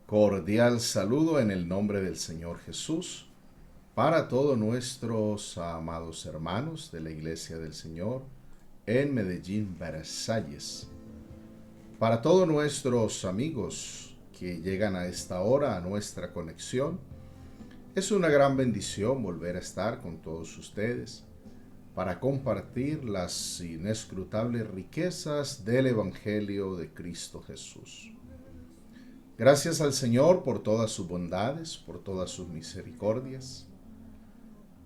Cordial saludo en el nombre del Señor Jesús para todos nuestros amados hermanos de la Iglesia del Señor en Medellín, Versalles. Para todos nuestros amigos que llegan a esta hora a nuestra conexión, es una gran bendición volver a estar con todos ustedes para compartir las inescrutables riquezas del Evangelio de Cristo Jesús. Gracias al Señor por todas sus bondades, por todas sus misericordias.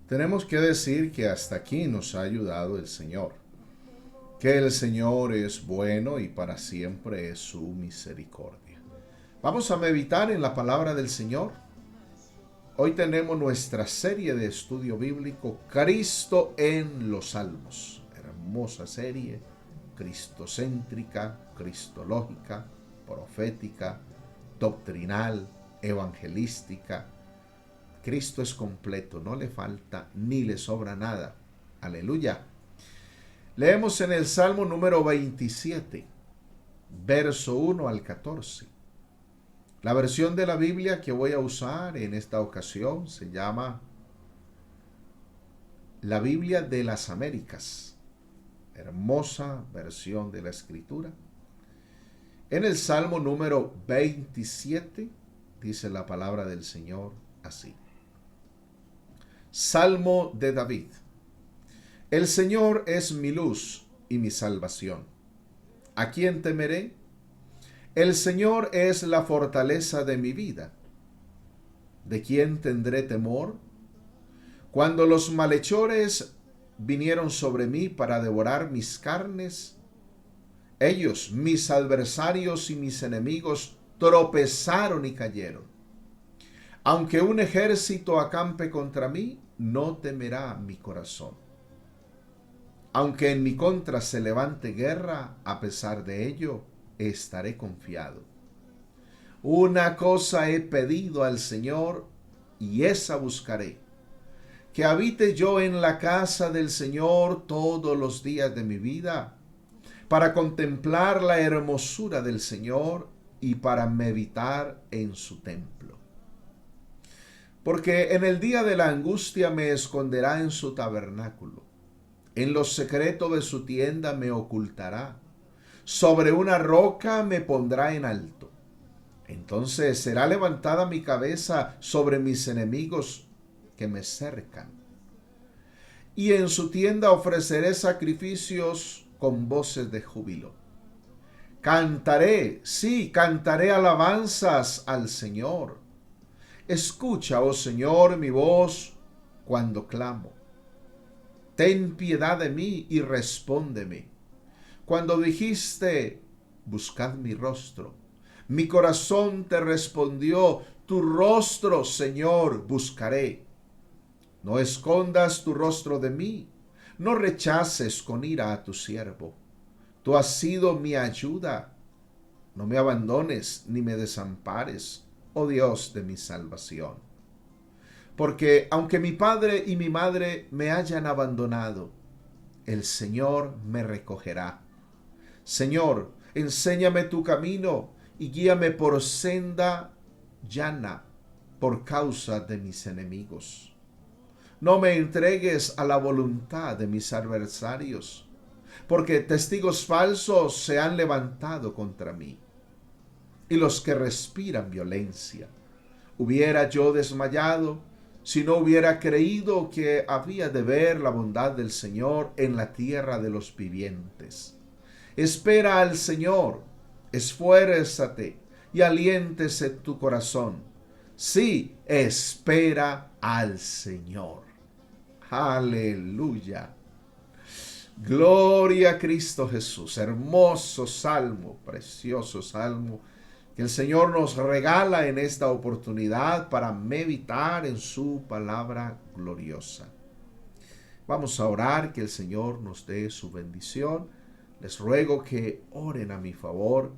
Tenemos que decir que hasta aquí nos ha ayudado el Señor, que el Señor es bueno y para siempre es su misericordia. Vamos a meditar en la palabra del Señor. Hoy tenemos nuestra serie de estudio bíblico, Cristo en los Salmos. Hermosa serie, cristocéntrica, cristológica, profética, doctrinal, evangelística. Cristo es completo, no le falta ni le sobra nada. Aleluya. Leemos en el Salmo número 27, verso 1 al 14. La versión de la Biblia que voy a usar en esta ocasión se llama la Biblia de las Américas. Hermosa versión de la Escritura. En el Salmo número 27 dice la palabra del Señor así. Salmo de David. El Señor es mi luz y mi salvación. ¿A quién temeré? El Señor es la fortaleza de mi vida. ¿De quién tendré temor? Cuando los malhechores vinieron sobre mí para devorar mis carnes, ellos, mis adversarios y mis enemigos, tropezaron y cayeron. Aunque un ejército acampe contra mí, no temerá mi corazón. Aunque en mi contra se levante guerra, a pesar de ello, estaré confiado. Una cosa he pedido al Señor, y esa buscaré: que habite yo en la casa del Señor todos los días de mi vida, para contemplar la hermosura del Señor y para meditar en su templo. Porque en el día de la angustia me esconderá en su tabernáculo. En lo secreto de su tienda me ocultará. Sobre una roca me pondrá en alto. Entonces será levantada mi cabeza sobre mis enemigos que me cercan. Y en su tienda ofreceré sacrificios con voces de júbilo. Cantaré, sí, cantaré alabanzas al Señor. Escucha, oh Señor, mi voz cuando clamo. Ten piedad de mí y respóndeme. Cuando dijiste, buscad mi rostro, mi corazón te respondió, tu rostro, Señor, buscaré. No escondas tu rostro de mí, no rechaces con ira a tu siervo. Tú has sido mi ayuda. No me abandones ni me desampares, oh Dios de mi salvación. Porque aunque mi padre y mi madre me hayan abandonado, el Señor me recogerá. Señor, enséñame tu camino y guíame por senda llana por causa de mis enemigos. No me entregues a la voluntad de mis adversarios, porque testigos falsos se han levantado contra mí, y los que respiran violencia. Hubiera yo desmayado si no hubiera creído que había de ver la bondad del Señor en la tierra de los vivientes. Espera al Señor, esfuérzate y aliéntese tu corazón. Sí, espera al Señor. Aleluya. Gloria a Cristo Jesús. Hermoso salmo, precioso salmo que el Señor nos regala en esta oportunidad para meditar en su palabra gloriosa. Vamos a orar, que el Señor nos dé su bendición. Les ruego que oren a mi favor.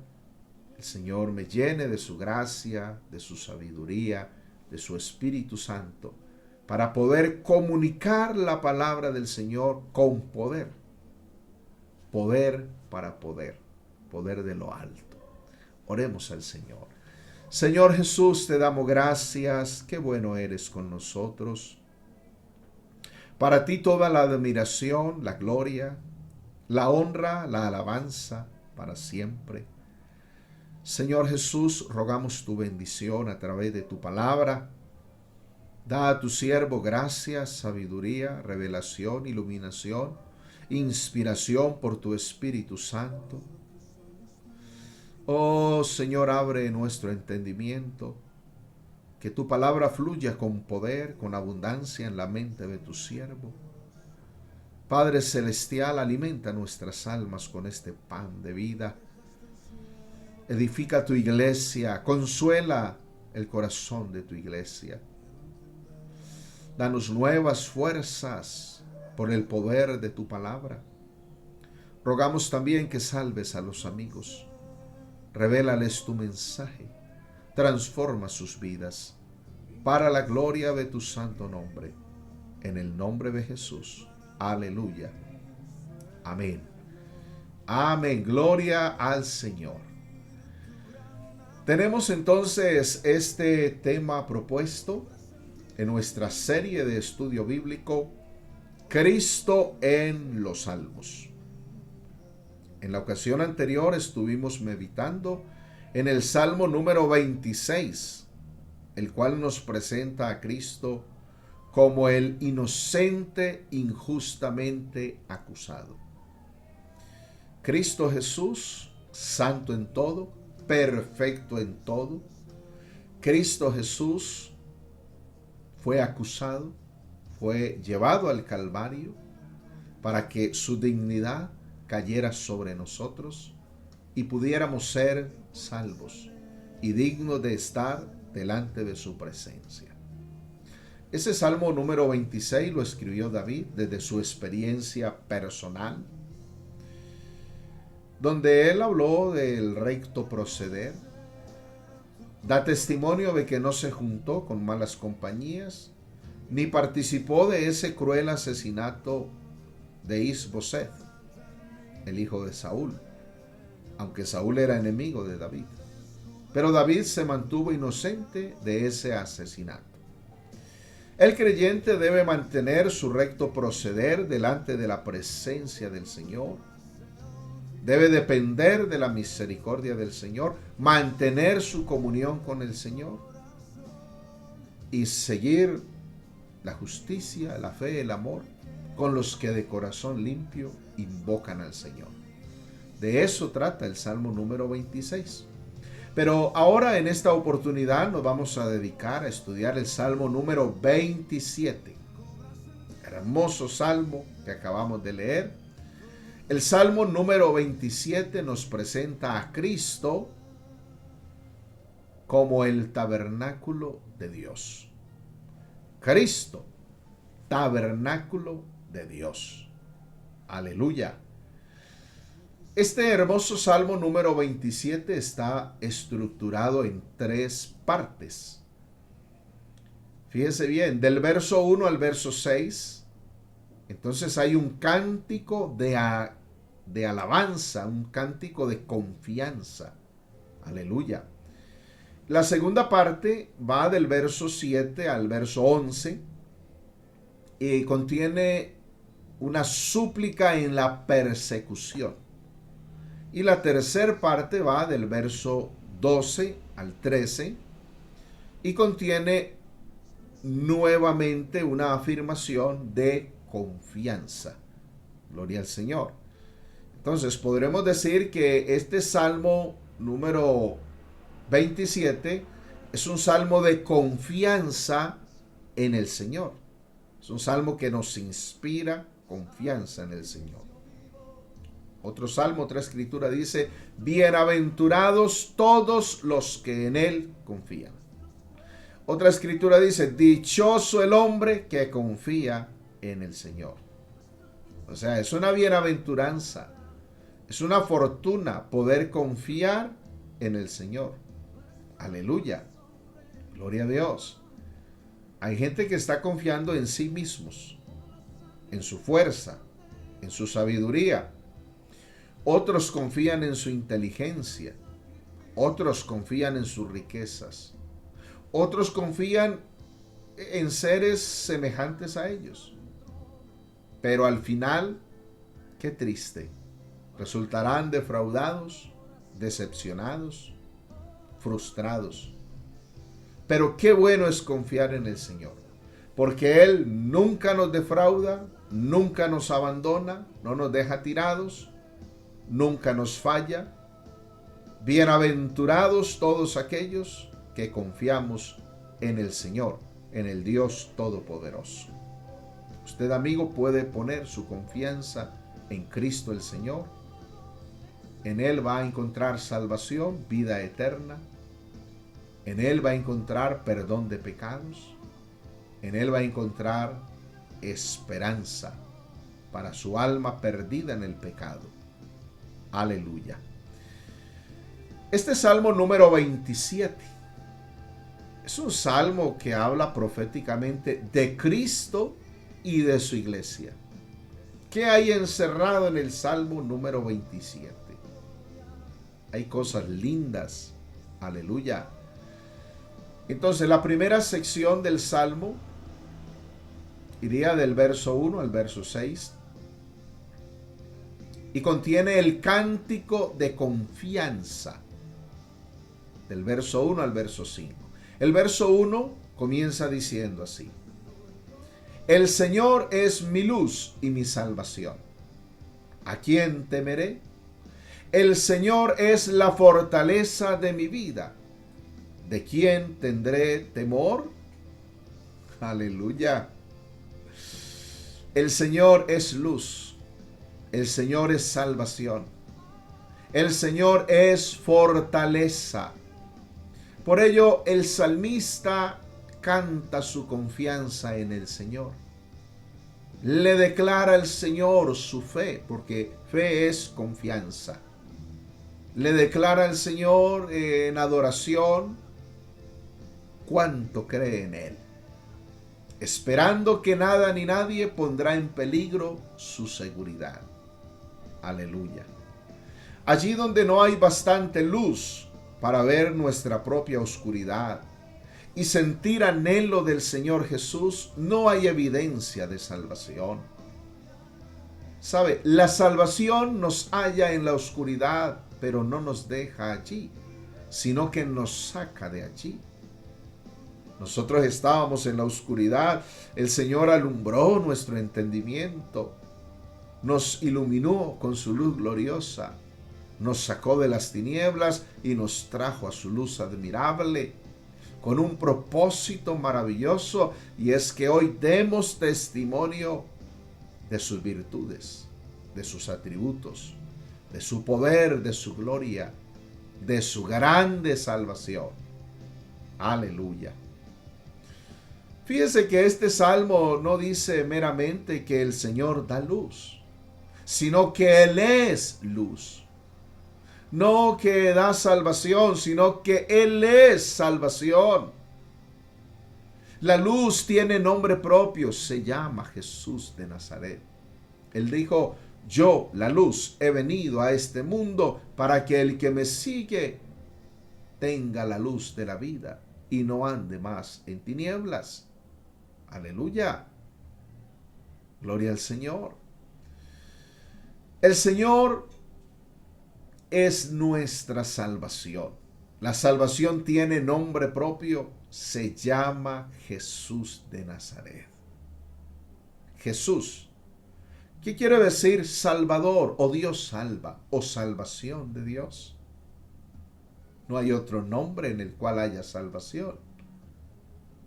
El Señor me llene de su gracia, de su sabiduría, de su Espíritu Santo, para poder comunicar la palabra del Señor con poder. Poder para poder, poder de lo alto. Oremos al Señor. Señor Jesús, te damos gracias, qué bueno eres con nosotros. Para ti toda la admiración, la gloria, la honra, la alabanza para siempre. Señor Jesús, rogamos tu bendición a través de tu palabra. Da a tu siervo gracia, sabiduría, revelación, iluminación, inspiración por tu Espíritu Santo. Oh Señor, abre nuestro entendimiento, que tu palabra fluya con poder, con abundancia en la mente de tu siervo. Padre Celestial, alimenta nuestras almas con este pan de vida. Edifica tu iglesia, consuela el corazón de tu iglesia. Danos nuevas fuerzas por el poder de tu palabra. Rogamos también que salves a los amigos. Revélales tu mensaje. Transforma sus vidas para la gloria de tu santo nombre. En el nombre de Jesús. Aleluya. Amén. Amén. Gloria al Señor. Tenemos entonces este tema propuesto en nuestra serie de estudio bíblico, Cristo en los Salmos. En la ocasión anterior estuvimos meditando en el Salmo número 26, el cual nos presenta a Cristo como el inocente injustamente acusado. Cristo Jesús, santo en todo, perfecto en todo. Cristo Jesús fue acusado, fue llevado al Calvario para que su dignidad cayera sobre nosotros y pudiéramos ser salvos y dignos de estar delante de su presencia. Ese Salmo número 26 lo escribió David desde su experiencia personal, donde él habló del recto proceder, da testimonio de que no se juntó con malas compañías, ni participó de ese cruel asesinato de Isboset, el hijo de Saúl, aunque Saúl era enemigo de David. Pero David se mantuvo inocente de ese asesinato. El creyente debe mantener su recto proceder delante de la presencia del Señor. Debe depender de la misericordia del Señor, mantener su comunión con el Señor y seguir la justicia, la fe, el amor con los que de corazón limpio invocan al Señor. De eso trata el Salmo número 26. Pero ahora en esta oportunidad nos vamos a dedicar a estudiar el Salmo número 27. Hermoso salmo que acabamos de leer. El Salmo número 27 nos presenta a Cristo como el tabernáculo de Dios. Cristo, tabernáculo de Dios. Aleluya. Este hermoso Salmo número 27 está estructurado en 3 partes. Fíjense bien, del verso 1 al verso 6, entonces hay un cántico de alabanza, un cántico de confianza. Aleluya. La segunda parte va del verso 7 al verso 11 y contiene una súplica en la persecución. Y la tercera parte va del verso 12 al 13 y contiene nuevamente una afirmación de confianza. Gloria al Señor. Entonces podremos decir que este Salmo número 27 es un salmo de confianza en el Señor. Es un salmo que nos inspira confianza en el Señor. Otro salmo, otra escritura dice, bienaventurados todos los que en Él confían. Otra escritura dice, dichoso el hombre que confía en el Señor. O sea, es una bienaventuranza, es una fortuna poder confiar en el Señor. Aleluya, gloria a Dios. Hay gente que está confiando en sí mismos, en su fuerza, en su sabiduría. Otros confían en su inteligencia. Otros confían en sus riquezas. Otros confían en seres semejantes a ellos. Pero al final, qué triste, resultarán defraudados, decepcionados, frustrados. Pero qué bueno es confiar en el Señor, porque Él nunca nos defrauda, nunca nos abandona, no nos deja tirados, nunca nos falla. Bienaventurados todos aquellos que confiamos en el Señor, en el Dios Todopoderoso. Usted, amigo, puede poner su confianza en Cristo el Señor. En Él va a encontrar salvación, vida eterna. En Él va a encontrar perdón de pecados. En Él va a encontrar esperanza para su alma perdida en el pecado. Aleluya. Este salmo número 27 es un salmo que habla proféticamente de Cristo y de su iglesia. ¿Qué hay encerrado en el salmo número 27? Hay cosas lindas. Aleluya. Entonces, la primera sección del salmo iría del verso 1 al verso 6 y contiene el cántico de confianza del verso 1 al verso 5. El verso 1 comienza diciendo así: El Señor es mi luz y mi salvación. ¿A quién temeré? El Señor es la fortaleza de mi vida. ¿De quién tendré temor? Aleluya. El Señor es luz. El Señor es salvación. El Señor es fortaleza. Por ello, el salmista canta su confianza en el Señor. Le declara al Señor su fe, porque fe es confianza. Le declara al Señor en adoración cuánto cree en Él, esperando que nada ni nadie pondrá en peligro su seguridad. Aleluya. Allí donde no hay bastante luz para ver nuestra propia oscuridad y sentir anhelo del Señor Jesús, no hay evidencia de salvación. ¿Sabe? La salvación nos halla en la oscuridad, pero no nos deja allí, sino que nos saca de allí. Nosotros estábamos en la oscuridad, el Señor alumbró nuestro entendimiento, nos iluminó con su luz gloriosa, nos sacó de las tinieblas y nos trajo a su luz admirable, con un propósito maravilloso, y es que hoy demos testimonio de sus virtudes, de sus atributos, de su poder, de su gloria, de su grande salvación. Aleluya. Fíjese que este salmo no dice meramente que el Señor da luz, sino que Él es luz. No que da salvación, sino que Él es salvación. La luz tiene nombre propio, se llama Jesús de Nazaret. Él dijo: yo, la luz, he venido a este mundo para que el que me sigue tenga la luz de la vida y no ande más en tinieblas. Aleluya. Gloria al Señor. El Señor es nuestra salvación. La salvación tiene nombre propio, se llama Jesús de Nazaret. Jesús. ¿Qué quiere decir Salvador o Dios salva o salvación de Dios? No hay otro nombre en el cual haya salvación.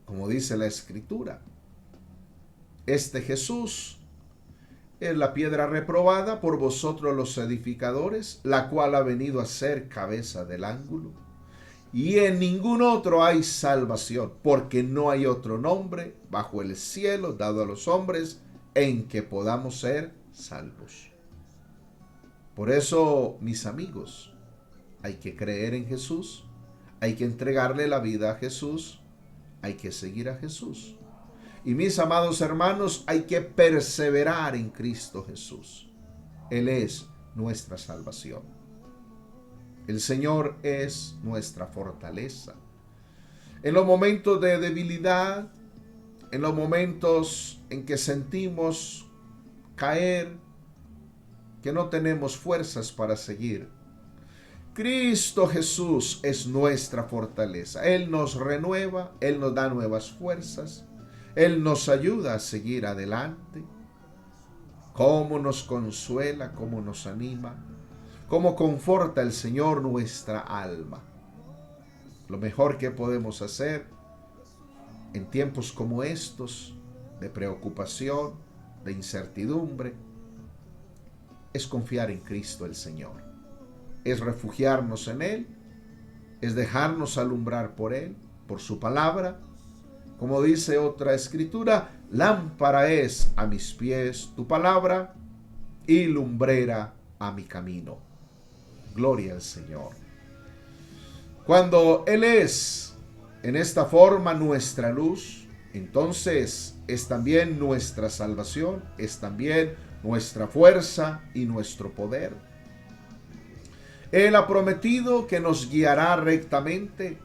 Como dice la Escritura, este Jesús es la piedra reprobada por vosotros los edificadores, la cual ha venido a ser cabeza del ángulo. Y en ningún otro hay salvación, porque no hay otro nombre bajo el cielo dado a los hombres en que podamos ser salvos. Por eso, mis amigos, hay que creer en Jesús, hay que entregarle la vida a Jesús, hay que seguir a Jesús. Y mis amados hermanos, hay que perseverar en Cristo Jesús. Él es nuestra salvación. El Señor es nuestra fortaleza. En los momentos de debilidad, en los momentos en que sentimos caer, que no tenemos fuerzas para seguir, Cristo Jesús es nuestra fortaleza. Él nos renueva, Él nos da nuevas fuerzas, Él nos ayuda a seguir adelante. Cómo nos consuela, cómo nos anima, cómo conforta el Señor nuestra alma. Lo mejor que podemos hacer en tiempos como estos, de preocupación, de incertidumbre, es confiar en Cristo el Señor. Es refugiarnos en Él, es dejarnos alumbrar por Él, por su palabra. Como dice otra escritura, lámpara es a mis pies tu palabra y lumbrera a mi camino. Gloria al Señor. Cuando Él es en esta forma nuestra luz, entonces es también nuestra salvación, es también nuestra fuerza y nuestro poder. Él ha prometido que nos guiará rectamente,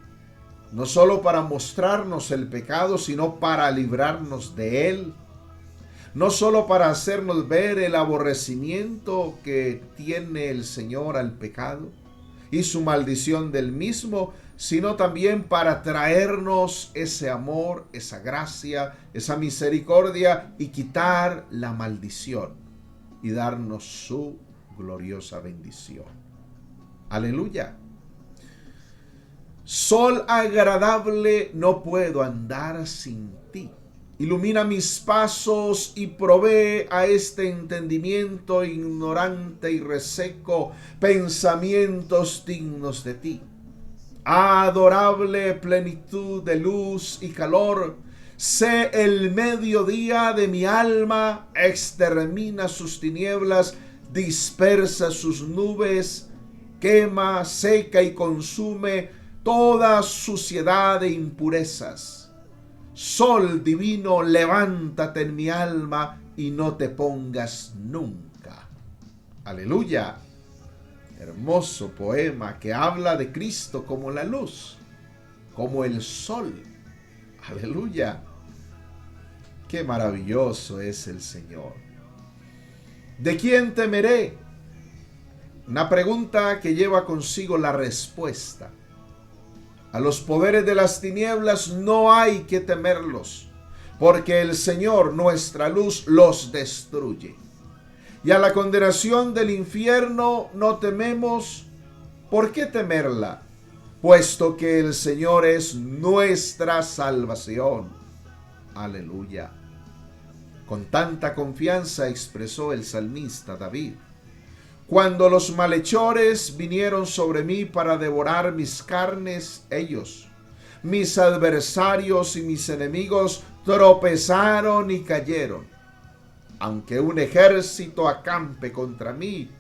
no solo para mostrarnos el pecado, sino para librarnos de él. No solo para hacernos ver el aborrecimiento que tiene el Señor al pecado y su maldición del mismo, sino también para traernos ese amor, esa gracia, esa misericordia y quitar la maldición y darnos su gloriosa bendición. Aleluya. Sol agradable, no puedo andar sin ti. Ilumina mis pasos y provee a este entendimiento ignorante y reseco pensamientos dignos de ti. Adorable plenitud de luz y calor, sé el mediodía de mi alma, extermina sus tinieblas, dispersa sus nubes, quema, seca y consume toda suciedad e impurezas. Sol divino, levántate en mi alma y no te pongas nunca. Aleluya. Hermoso poema que habla de Cristo como la luz, como el sol. Aleluya. Qué maravilloso es el Señor. ¿De quién temeré? Una pregunta que lleva consigo la respuesta. A los poderes de las tinieblas no hay que temerlos, porque el Señor, nuestra luz, los destruye. Y a la condenación del infierno no tememos. ¿Por qué temerla? Puesto que el Señor es nuestra salvación. Aleluya. Con tanta confianza expresó el salmista David. Cuando los malhechores vinieron sobre mí para devorar mis carnes, ellos, mis adversarios y mis enemigos, tropezaron y cayeron. Aunque un ejército acampe contra mí,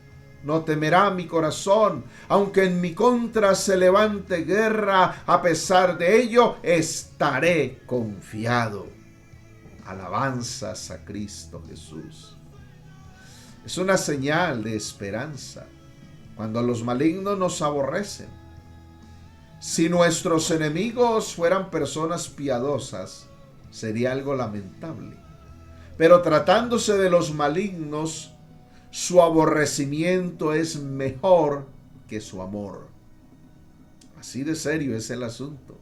no temerá mi corazón. Aunque en mi contra se levante guerra, a pesar de ello, estaré confiado. Alabanzas a Cristo Jesús. Es una señal de esperanza cuando los malignos nos aborrecen. Si nuestros enemigos fueran personas piadosas, sería algo lamentable. Pero tratándose de los malignos, su aborrecimiento es mejor que su amor. Así de serio es el asunto.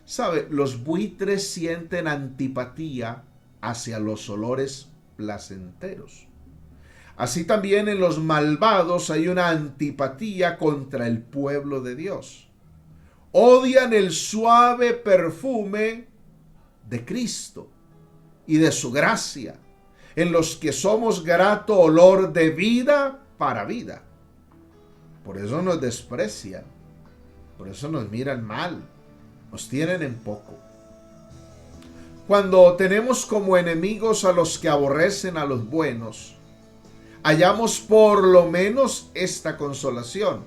¿Sabe? Los buitres sienten antipatía hacia los olores placenteros. Así también en los malvados hay una antipatía contra el pueblo de Dios. Odian el suave perfume de Cristo y de su gracia, en los que somos grato olor de vida para vida. Por eso nos desprecian, por eso nos miran mal, nos tienen en poco. Cuando tenemos como enemigos a los que aborrecen a los buenos, hallamos por lo menos esta consolación,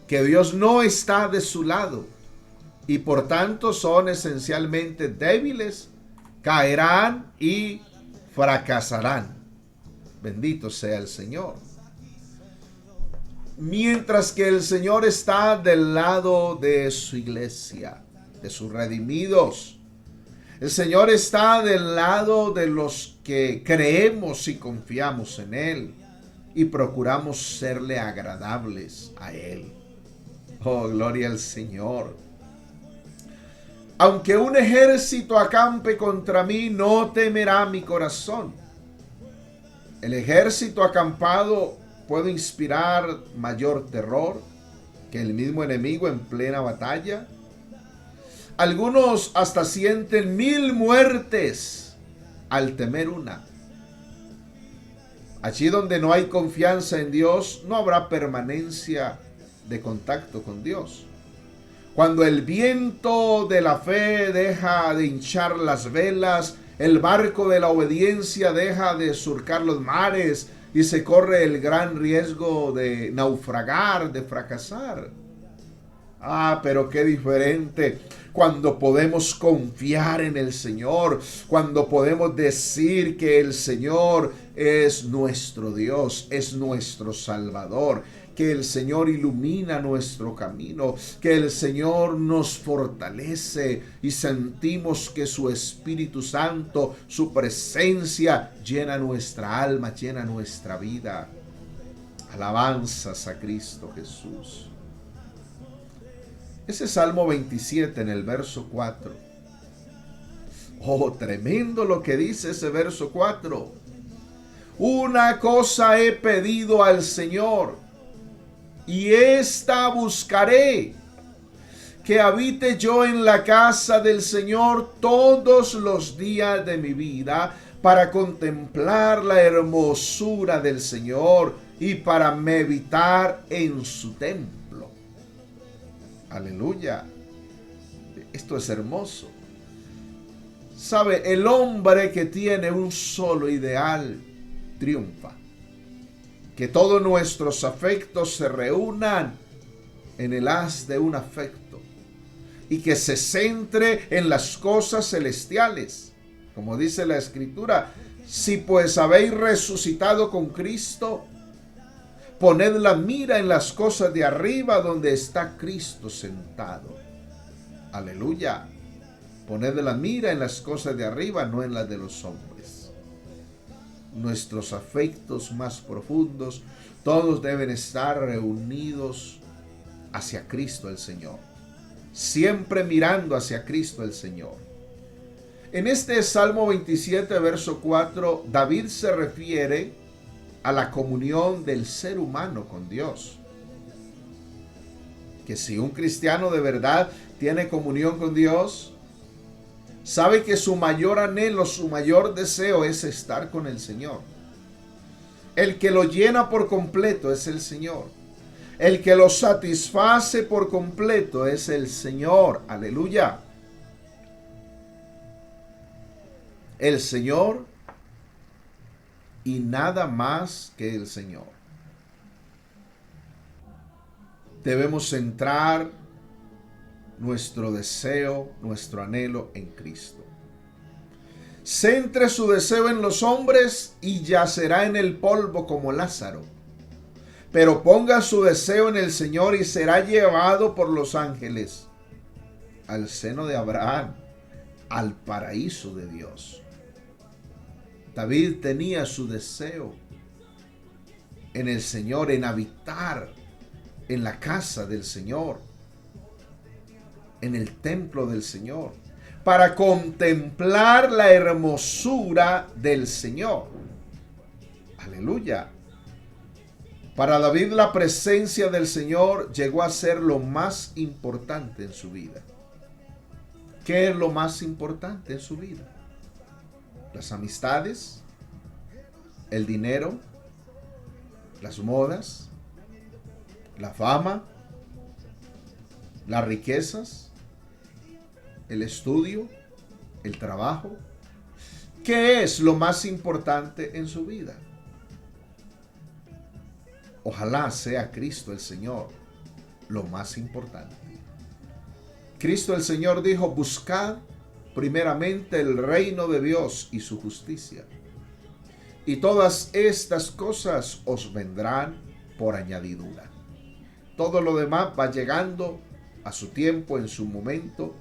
que Dios no está de su lado y por tanto son esencialmente débiles, caerán y fracasarán. Bendito sea el Señor. mientras que el Señor está del lado de su iglesia, de sus redimidos. El Señor está del lado de los que creemos y confiamos en Él y procuramos serle agradables a Él. Oh, gloria al Señor. Aunque un ejército acampe contra mí, no temerá mi corazón. El ejército acampado puede inspirar mayor terror que el mismo enemigo en plena batalla. Algunos hasta sienten 1000 muertes al temer una. Allí donde no hay confianza en Dios, no habrá permanencia de contacto con Dios. Cuando el viento de la fe deja de hinchar las velas, el barco de la obediencia deja de surcar los mares y se corre el gran riesgo de naufragar, de fracasar. Ah, pero qué diferente cuando podemos confiar en el Señor, cuando podemos decir que el Señor es nuestro Dios, es nuestro Salvador, que el Señor ilumina nuestro camino, que el Señor nos fortalece y sentimos que su Espíritu Santo, su presencia llena nuestra alma, llena nuestra vida. Alabanzas a Cristo Jesús. Ese Salmo 27 en el verso 4. Oh, tremendo lo que dice ese verso 4. Una cosa he pedido al Señor, y esta buscaré, que habite yo en la casa del Señor todos los días de mi vida, para contemplar la hermosura del Señor y para meditar en su templo. Aleluya. Esto es hermoso. Sabe, el hombre que tiene un solo ideal triunfa. Que todos nuestros afectos se reúnan en el haz de un afecto y que se centre en las cosas celestiales. Como dice la Escritura, si pues habéis resucitado con Cristo, poned la mira en las cosas de arriba donde está Cristo sentado. Aleluya. Poned la mira en las cosas de arriba, no en las de los hombres. Nuestros afectos más profundos, todos deben estar reunidos hacia Cristo el Señor. Siempre mirando hacia Cristo el Señor. En este Salmo 27, verso 4, David se refiere a la comunión del ser humano con Dios. Que si un cristiano de verdad tiene comunión con Dios, sabe que su mayor anhelo, su mayor deseo es estar con el Señor. El que lo llena por completo es el Señor. El que lo satisface por completo es el Señor. Aleluya. El Señor y nada más que el Señor. Debemos centrar nuestro deseo, nuestro anhelo en Cristo. Centre su deseo en los hombres y yacerá en el polvo como Lázaro. Pero ponga su deseo en el Señor y será llevado por los ángeles al seno de Abraham, al paraíso de Dios. David tenía su deseo en el Señor, en habitar en la casa del Señor, en el templo del Señor, para contemplar la hermosura del Señor. Aleluya. Para David la presencia del Señor llegó a ser lo más importante en su vida. ¿Qué es lo más importante en su vida? Las amistades, el dinero, las modas, la fama, las riquezas, el estudio, el trabajo. ¿Qué es lo más importante en su vida? Ojalá sea Cristo el Señor lo más importante. Cristo el Señor dijo: buscad primeramente el reino de Dios y su justicia, y todas estas cosas os vendrán por añadidura. Todo lo demás va llegando a su tiempo, en su momento,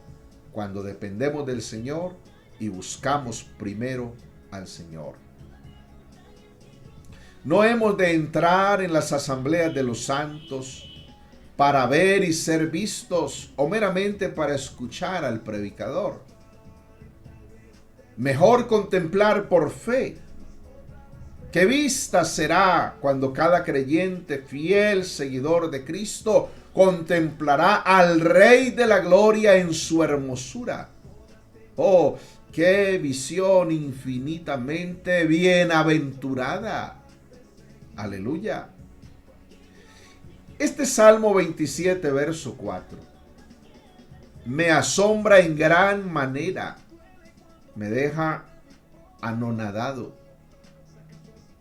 cuando dependemos del Señor y buscamos primero al Señor. No hemos de entrar en las asambleas de los santos para ver y ser vistos o meramente para escuchar al predicador. Mejor contemplar por fe. Qué vista será cuando cada creyente fiel seguidor de Cristo contemplará al Rey de la Gloria en su hermosura. Oh, qué visión infinitamente bienaventurada. Aleluya. Este Salmo 27, verso 4, me asombra en gran manera. Me deja anonadado,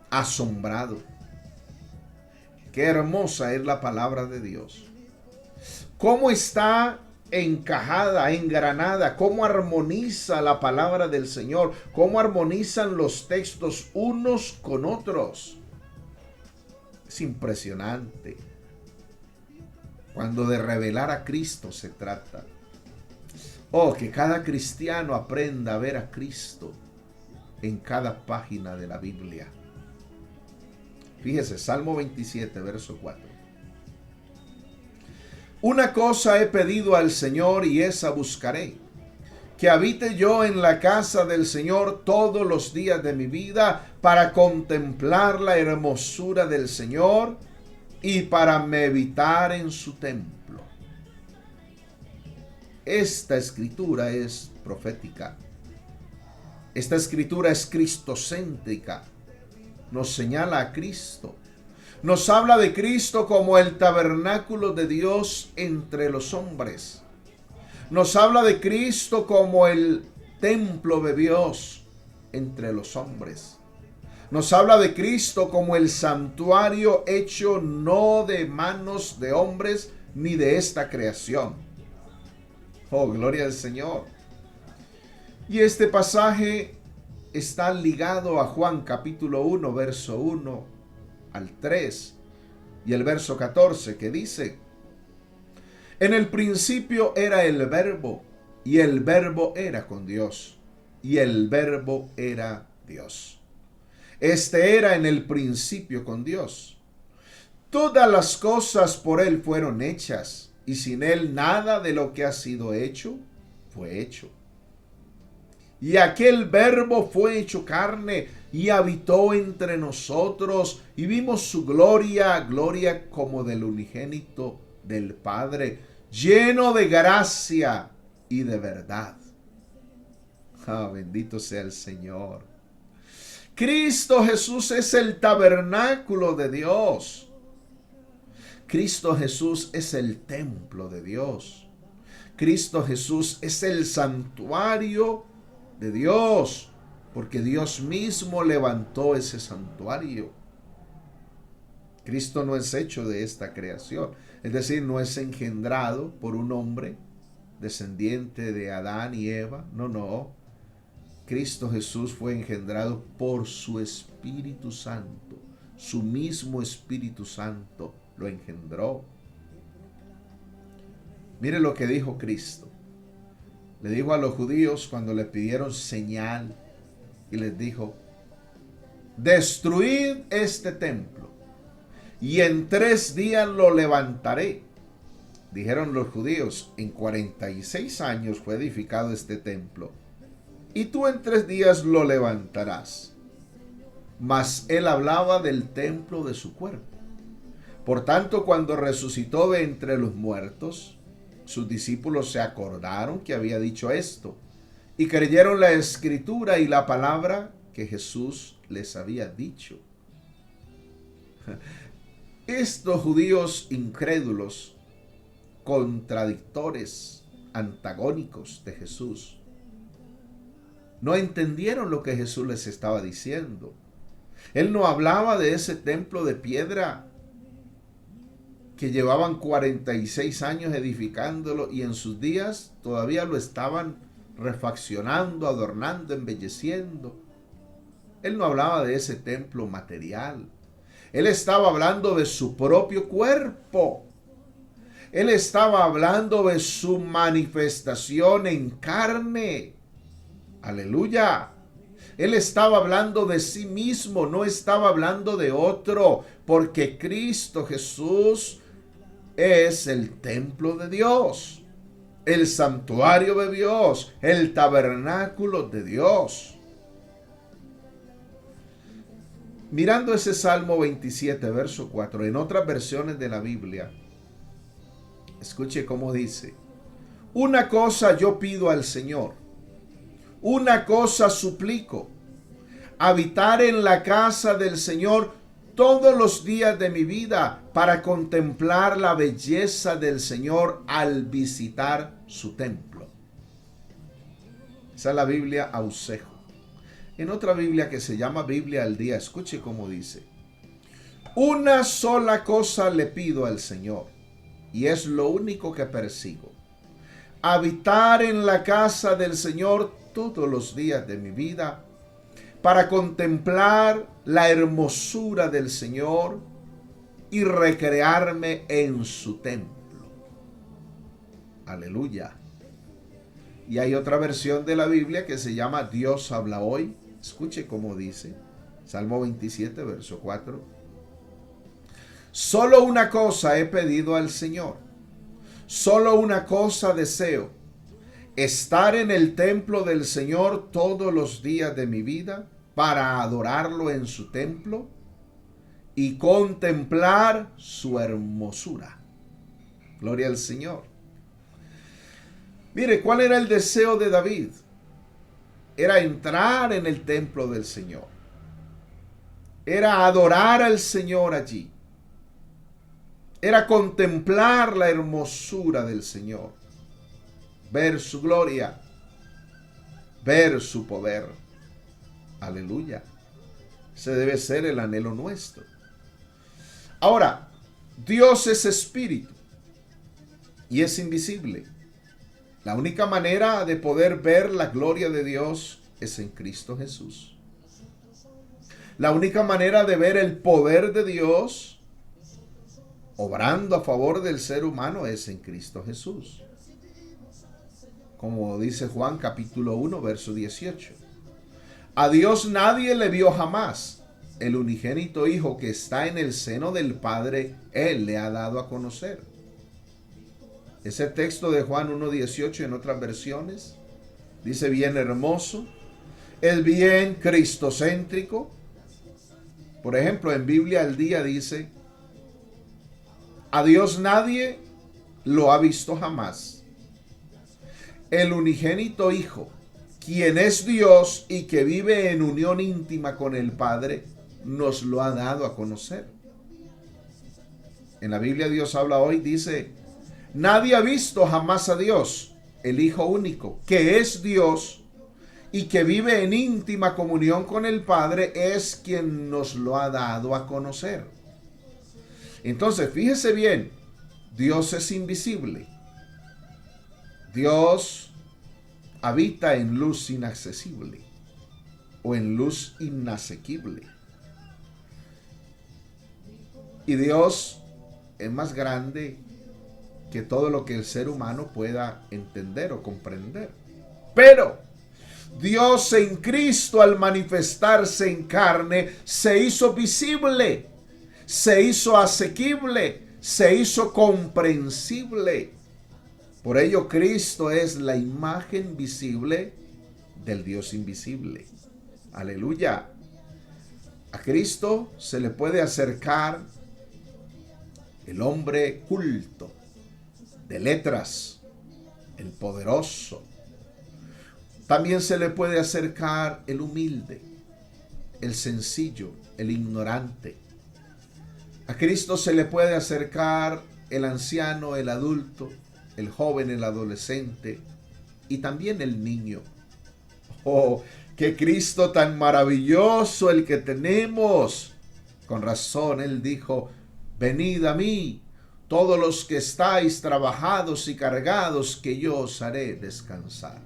asombrado. Qué hermosa es la palabra de Dios. Cómo está encajada, engranada, cómo armoniza la palabra del Señor, cómo armonizan los textos unos con otros. Es impresionante. Cuando de revelar a Cristo se trata. Oh, que cada cristiano aprenda a ver a Cristo en cada página de la Biblia. Fíjese, Salmo 27, verso 4. Una cosa he pedido al Señor y esa buscaré, que habite yo en la casa del Señor todos los días de mi vida, para contemplar la hermosura del Señor y para meditar en su templo. Esta escritura es profética. Esta escritura es cristocéntrica. Nos señala a Cristo. Nos habla de Cristo como el tabernáculo de Dios entre los hombres. Nos habla de Cristo como el templo de Dios entre los hombres. Nos habla de Cristo como el santuario hecho no de manos de hombres ni de esta creación. Oh, gloria al Señor. Y este pasaje está ligado a Juan capítulo 1, verso 1 al 3 y el verso 14, que dice: en el principio era el Verbo, y el Verbo era con Dios, y el Verbo era Dios. Este era en el principio con Dios. Todas las cosas por Él fueron hechas, y sin Él nada de lo que ha sido hecho fue hecho. Y aquel Verbo fue hecho carne y habitó entre nosotros, y vimos su gloria, gloria como del unigénito del Padre, lleno de gracia y de verdad. Bendito sea el Señor. Cristo Jesús es el tabernáculo de Dios. Cristo Jesús es el templo de Dios. Cristo Jesús es el santuario de Dios, porque Dios mismo levantó ese santuario. Cristo no es hecho de esta creación, es decir, no es engendrado por un hombre descendiente de Adán y Eva. No. Cristo Jesús fue engendrado por su Espíritu Santo. Su mismo Espíritu Santo lo engendró. Mire lo que dijo Cristo. Le dijo a los judíos cuando le pidieron señal, y les dijo: destruid este templo y en 3 días lo levantaré. Dijeron los judíos: en 46 años fue edificado este templo, y tú en 3 días lo levantarás. Mas él hablaba del templo de su cuerpo. Por tanto, cuando resucitó de entre los muertos, sus discípulos se acordaron que había dicho esto, y creyeron la escritura y la palabra que Jesús les había dicho. Estos judíos incrédulos, contradictores, antagónicos de Jesús, no entendieron lo que Jesús les estaba diciendo. Él no hablaba de ese templo de piedra que llevaban 46 años edificándolo, y en sus días todavía lo estaban refaccionando, adornando, embelleciendo. Él no hablaba de ese templo material. Él estaba hablando de su propio cuerpo. Él estaba hablando de su manifestación en carne. Aleluya. Él estaba hablando de sí mismo, no estaba hablando de otro, porque Cristo Jesús es el templo de Dios, el santuario de Dios, el tabernáculo de Dios. Mirando ese Salmo 27, verso 4, en otras versiones de la Biblia, escuche cómo dice: una cosa yo pido al Señor, una cosa suplico, habitar en la casa del Señor todos los días de mi vida, para contemplar la belleza del Señor al visitar su templo. Esa es la Biblia Ausejo. En otra Biblia que se llama Biblia al Día, escuche cómo dice: una sola cosa le pido al Señor, y es lo único que persigo: habitar en la casa del Señor todos los días de mi vida, para contemplar la hermosura del Señor y recrearme en su templo. Aleluya. Y hay otra versión de la Biblia que se llama Dios habla hoy. Escuche cómo dice Salmo 27, verso 4. Solo una cosa he pedido al Señor, solo una cosa deseo: estar en el templo del Señor todos los días de mi vida, para adorarlo en su templo y contemplar su hermosura. Gloria al Señor. Mire, ¿cuál era el deseo de David? Era entrar en el templo del Señor. Era adorar al Señor allí. Era contemplar la hermosura del Señor. Ver su gloria. Ver su poder. Aleluya. Ese debe ser el anhelo nuestro. Ahora, Dios es espíritu y es invisible. La única manera de poder ver la gloria de Dios es en Cristo Jesús. La única manera de ver el poder de Dios obrando a favor del ser humano es en Cristo Jesús. Como dice Juan capítulo 1, verso 18. A Dios nadie le vio jamás. El unigénito Hijo que está en el seno del Padre, Él le ha dado a conocer. Ese texto de Juan 1:18 en otras versiones dice bien hermoso, es bien cristocéntrico. Por ejemplo, en Biblia al Día dice: a Dios nadie lo ha visto jamás. El unigénito Hijo, quien es Dios y que vive en unión íntima con el Padre, nos lo ha dado a conocer. En la Biblia Dios habla hoy, dice: nadie ha visto jamás a Dios, el Hijo único, que es Dios y que vive en íntima comunión con el Padre, es quien nos lo ha dado a conocer. Entonces, fíjese bien, Dios es invisible. Dios habita en luz inaccesible o en luz inasequible. Y Dios es más grande que todo lo que el ser humano pueda entender o comprender. Pero Dios en Cristo, al manifestarse en carne, se hizo visible, se hizo asequible, se hizo comprensible. Por ello Cristo es la imagen visible del Dios invisible. Aleluya. A Cristo se le puede acercar el hombre culto, de letras, el poderoso. También se le puede acercar el humilde, el sencillo, el ignorante. A Cristo se le puede acercar el anciano, el adulto, el joven, el adolescente y también el niño. ¡Oh, qué Cristo tan maravilloso el que tenemos! Con razón Él dijo: venid a mí, todos los que estáis trabajados y cargados, que yo os haré descansar.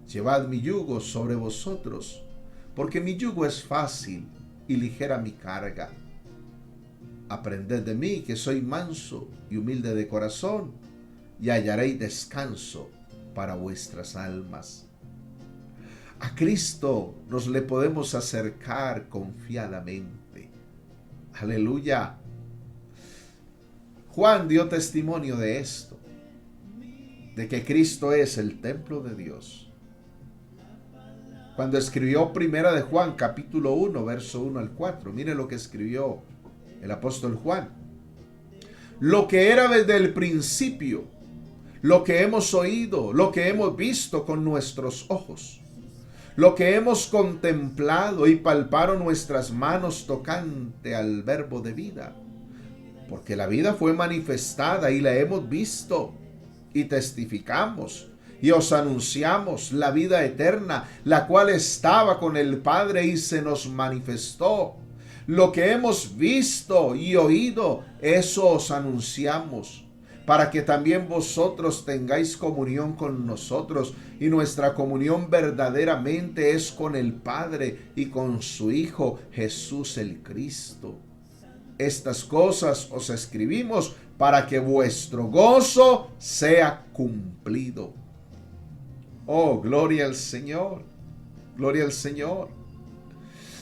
Llevad mi yugo sobre vosotros, porque mi yugo es fácil y ligera mi carga. Aprended de mí, que soy manso y humilde de corazón, y hallaréis descanso para vuestras almas. A Cristo nos le podemos acercar confiadamente. Aleluya. Juan dio testimonio de esto, de que Cristo es el templo de Dios. Cuando escribió Primera de Juan, capítulo 1, verso 1 al 4, mire lo que escribió el apóstol Juan. Lo que era desde el principio, lo que hemos oído, lo que hemos visto con nuestros ojos, lo que hemos contemplado y palparon nuestras manos tocante al verbo de vida. Porque la vida fue manifestada y la hemos visto y testificamos y os anunciamos la vida eterna, la cual estaba con el Padre y se nos manifestó. Lo que hemos visto y oído, eso os anunciamos, para que también vosotros tengáis comunión con nosotros, y nuestra comunión verdaderamente es con el Padre y con su Hijo Jesús el Cristo. Estas cosas os escribimos para que vuestro gozo sea cumplido. Oh, gloria al Señor, gloria al Señor.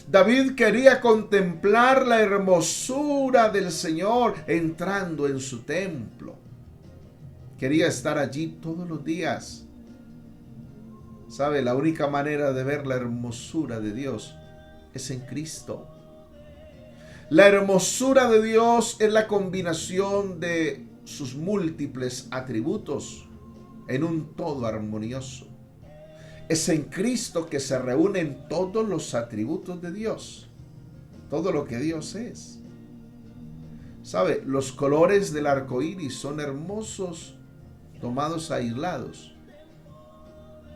David quería contemplar la hermosura del Señor entrando en su templo. Quería estar allí todos los días. ¿Sabe? La única manera de ver la hermosura de Dios es en Cristo. La hermosura de Dios es la combinación de sus múltiples atributos en un todo armonioso. Es en Cristo que se reúnen todos los atributos de Dios, todo lo que Dios es. ¿Sabe? Los colores del arco iris son hermosos tomados aislados.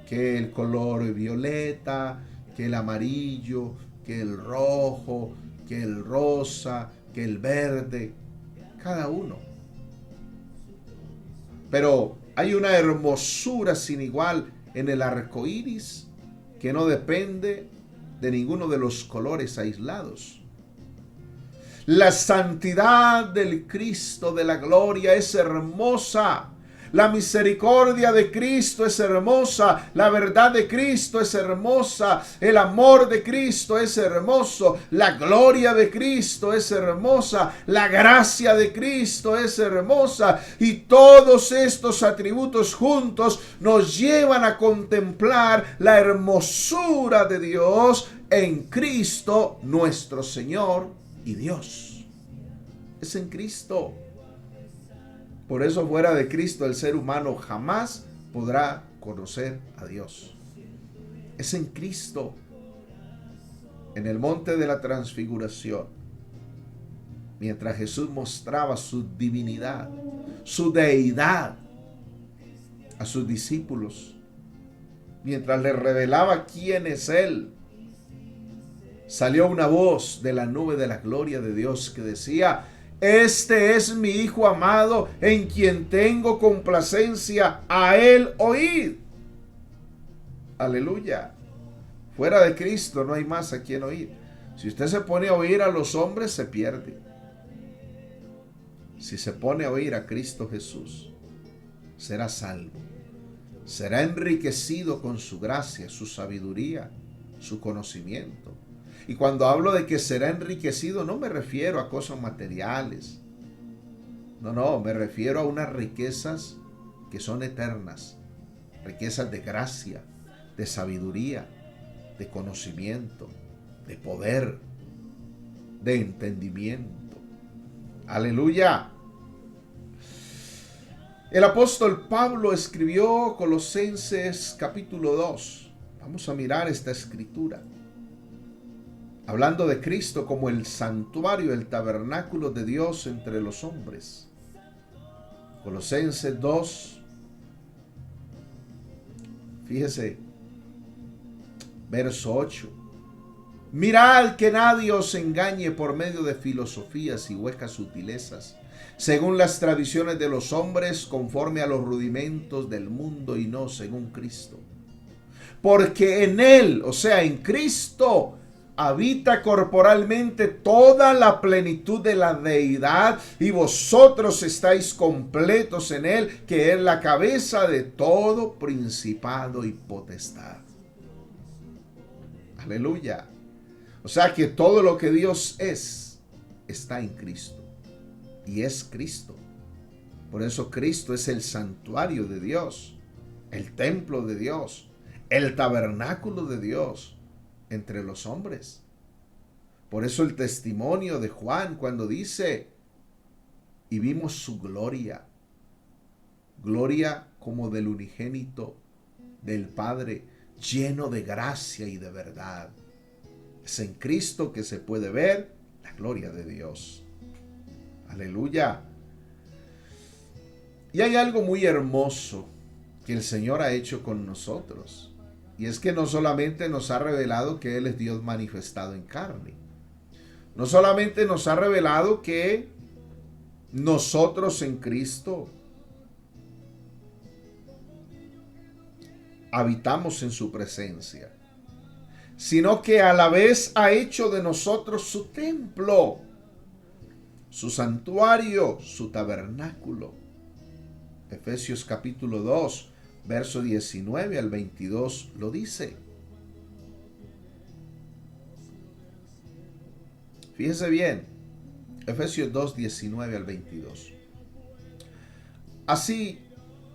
Que el color violeta, que el amarillo, que el rojo, que el rosa, que el verde, cada uno. Pero hay una hermosura sin igual en el arco iris que no depende de ninguno de los colores aislados. La santidad del Cristo de la gloria es hermosa. La misericordia de Cristo es hermosa, la verdad de Cristo es hermosa, el amor de Cristo es hermoso, la gloria de Cristo es hermosa, la gracia de Cristo es hermosa, y todos estos atributos juntos nos llevan a contemplar la hermosura de Dios en Cristo nuestro Señor y Dios. Es en Cristo. Por eso fuera de Cristo el ser humano jamás podrá conocer a Dios. Es en Cristo, en el monte de la transfiguración, mientras Jesús mostraba su divinidad, su deidad a sus discípulos, mientras les revelaba quién es Él, salió una voz de la nube de la gloria de Dios que decía: este es mi Hijo amado, en quien tengo complacencia, a Él oíd. Aleluya. Fuera de Cristo no hay más a quien oír. Si usted se pone a oír a los hombres, se pierde. Si se pone a oír a Cristo Jesús, será salvo. Será enriquecido con su gracia, su sabiduría, su conocimiento. Y cuando hablo de que será enriquecido, no me refiero a cosas materiales. No, me refiero a unas riquezas que son eternas. Riquezas de gracia, de sabiduría, de conocimiento, de poder, de entendimiento. Aleluya. El apóstol Pablo escribió Colosenses capítulo 2. Vamos a mirar esta escritura. Hablando de Cristo como el santuario, el tabernáculo de Dios entre los hombres. Colosenses 2. Fíjese, verso 8. Mirad que nadie os engañe por medio de filosofías y huecas sutilezas, según las tradiciones de los hombres, conforme a los rudimentos del mundo y no según Cristo. Porque en Él, o sea, en Cristo, habita corporalmente toda la plenitud de la deidad, y vosotros estáis completos en él, que es la cabeza de todo principado y potestad. Aleluya. O sea que todo lo que Dios es, está en Cristo. Y es Cristo. Por eso Cristo es el santuario de Dios, el templo de Dios, el tabernáculo de Dios entre los hombres. Por eso el testimonio de Juan cuando dice, y vimos su gloria, gloria como del unigénito del Padre, lleno de gracia y de verdad. Es en Cristo que se puede ver la gloria de Dios. Aleluya. Y hay algo muy hermoso que el Señor ha hecho con nosotros. Y es que no solamente nos ha revelado que Él es Dios manifestado en carne. No solamente nos ha revelado que nosotros en Cristo habitamos en su presencia, sino que a la vez ha hecho de nosotros su templo, su santuario, su tabernáculo. Efesios capítulo 2, verso 19 al 22 lo dice. Fíjese bien, Efesios 2, 19 al 22. Así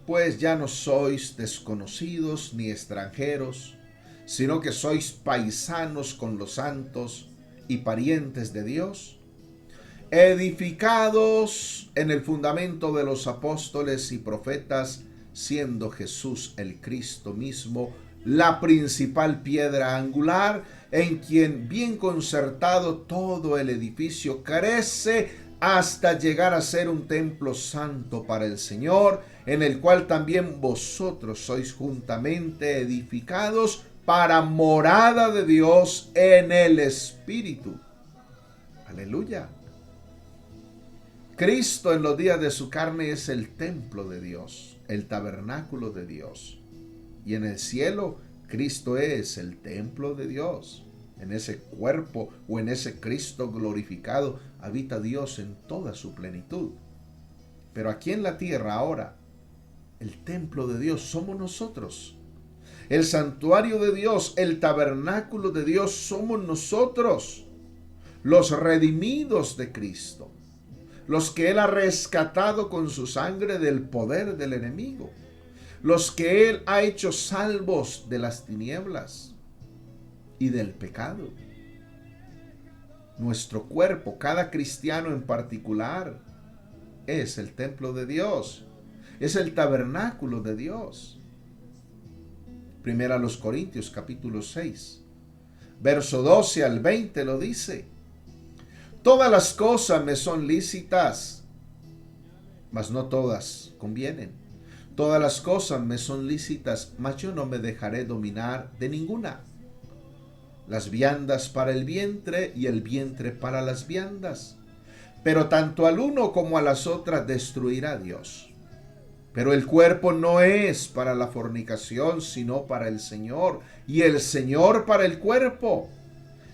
pues ya no sois desconocidos ni extranjeros, sino que sois paisanos con los santos y parientes de Dios, edificados en el fundamento de los apóstoles y profetas, siendo Jesús el Cristo mismo la principal piedra angular, en quien bien concertado todo el edificio crece hasta llegar a ser un templo santo para el Señor, en el cual también vosotros sois juntamente edificados para morada de Dios en el Espíritu. Aleluya. Cristo en los días de su carne es el templo de Dios, el tabernáculo de Dios. Y en el cielo, Cristo es el templo de Dios. En ese cuerpo o en ese Cristo glorificado habita Dios en toda su plenitud. Pero aquí en la tierra ahora, el templo de Dios somos nosotros. El santuario de Dios, el tabernáculo de Dios somos nosotros, los redimidos de Cristo, los que Él ha rescatado con su sangre del poder del enemigo, los que Él ha hecho salvos de las tinieblas y del pecado. Nuestro cuerpo, cada cristiano en particular, es el templo de Dios, es el tabernáculo de Dios. Primera a los Corintios capítulo 6, verso 12 al 20 lo dice. Todas las cosas me son lícitas, mas no todas convienen. Todas las cosas me son lícitas, mas yo no me dejaré dominar de ninguna. Las viandas para el vientre y el vientre para las viandas. Pero tanto al uno como a las otras destruirá Dios. Pero el cuerpo no es para la fornicación, sino para el Señor, y el Señor para el cuerpo.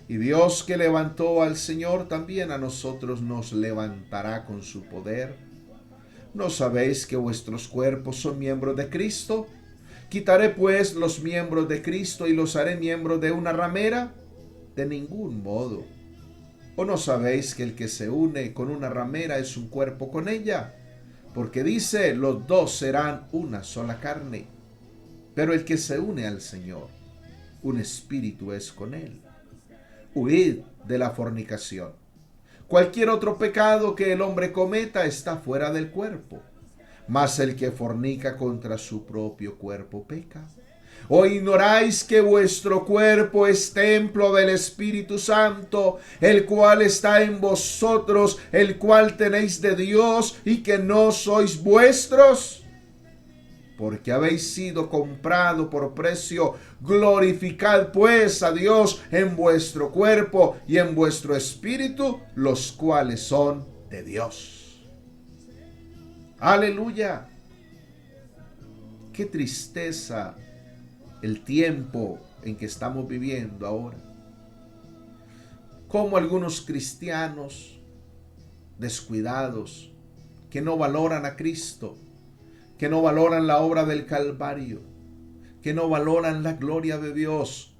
Y Dios que levantó al Señor, también a nosotros nos levantará con su poder. ¿No sabéis que vuestros cuerpos son miembros de Cristo? ¿Quitaré pues los miembros de Cristo y los haré miembros de una ramera? De ningún modo. ¿O no sabéis que el que se une con una ramera es un cuerpo con ella? Porque dice, los dos serán una sola carne. Pero el que se une al Señor, un espíritu es con él. Huid de la fornicación. Cualquier otro pecado que el hombre cometa está fuera del cuerpo, mas el que fornica contra su propio cuerpo peca. ¿O ignoráis que vuestro cuerpo es templo del Espíritu Santo, el cual está en vosotros, el cual tenéis de Dios, y que no sois vuestros? Porque habéis sido comprado por precio. Glorificad pues a Dios en vuestro cuerpo y en vuestro espíritu, los cuales son de Dios. Aleluya. Qué tristeza el tiempo en que estamos viviendo ahora. Como algunos cristianos descuidados, que no valoran a Cristo, que no valoran la obra del Calvario, que no valoran la gloria de Dios,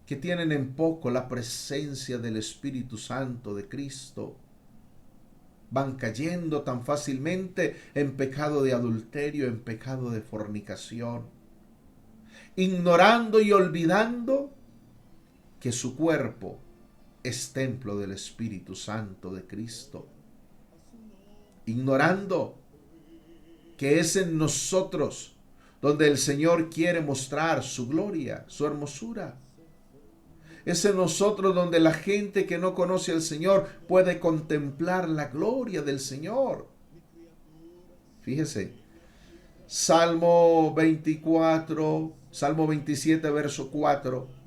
que tienen en poco la presencia del Espíritu Santo de Cristo, van cayendo tan fácilmente en pecado de adulterio, en pecado de fornicación, ignorando y olvidando que su cuerpo es templo del Espíritu Santo de Cristo, ignorando que es en nosotros donde el Señor quiere mostrar su gloria, su hermosura. Es en nosotros donde la gente que no conoce al Señor puede contemplar la gloria del Señor. Fíjese, Salmo 24, Salmo 27, verso 4.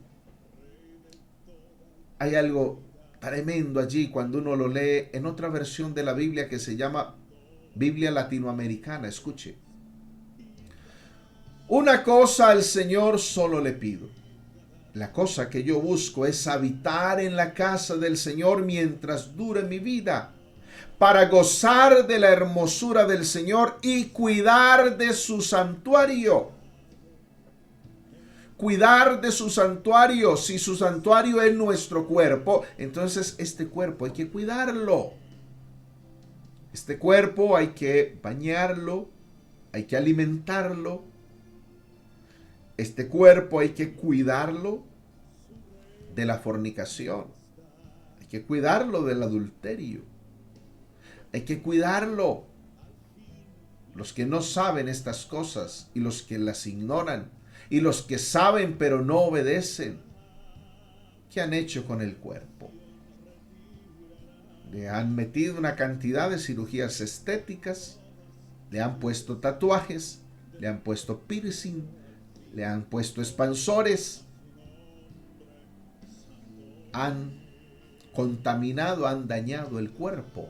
Hay algo tremendo allí cuando uno lo lee en otra versión de la Biblia que se llama Biblia latinoamericana. Escuche. Una cosa al Señor solo le pido. La cosa que yo busco es habitar en la casa del Señor mientras dure mi vida, para gozar de la hermosura del Señor y cuidar de su santuario. Cuidar de su santuario. Si su santuario es nuestro cuerpo, entonces este cuerpo hay que cuidarlo. Este cuerpo hay que bañarlo, hay que alimentarlo. Este cuerpo hay que cuidarlo de la fornicación. Hay que cuidarlo del adulterio. Hay que cuidarlo. Los que no saben estas cosas y los que las ignoran y los que saben pero no obedecen, ¿qué han hecho con el cuerpo? Le han metido una cantidad de cirugías estéticas, le han puesto tatuajes, le han puesto piercing, le han puesto expansores, han contaminado, han dañado el cuerpo.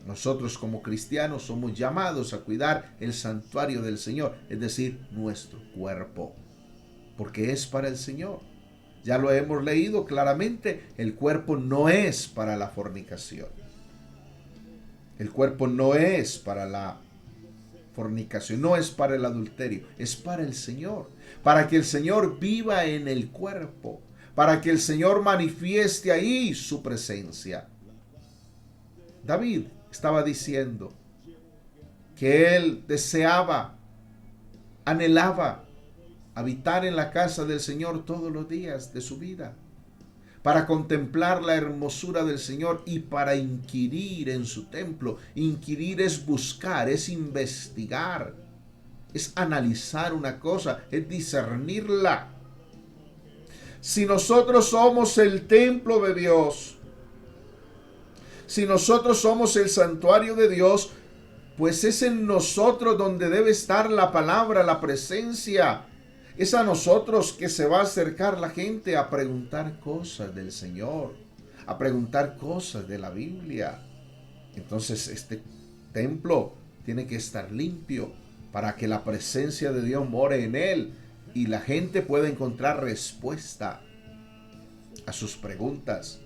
Nosotros como cristianos somos llamados a cuidar el santuario del Señor, es decir, nuestro cuerpo, porque es para el Señor. Ya lo hemos leído claramente, el cuerpo no es para la fornicación. El cuerpo no es para la fornicación, no es para el adulterio, es para el Señor, para que el Señor viva en el cuerpo, para que el Señor manifieste ahí su presencia. David estaba diciendo que él deseaba, anhelaba habitar en la casa del Señor todos los días de su vida, para contemplar la hermosura del Señor y para inquirir en su templo. Inquirir es buscar, es investigar, es analizar una cosa, es discernirla. Si nosotros somos el templo de Dios, si nosotros somos el santuario de Dios, pues es en nosotros donde debe estar la palabra, la presencia. Es a nosotros que se va a acercar la gente a preguntar cosas del Señor, a preguntar cosas de la Biblia. Entonces este templo tiene que estar limpio para que la presencia de Dios more en él y la gente pueda encontrar respuesta a sus preguntas,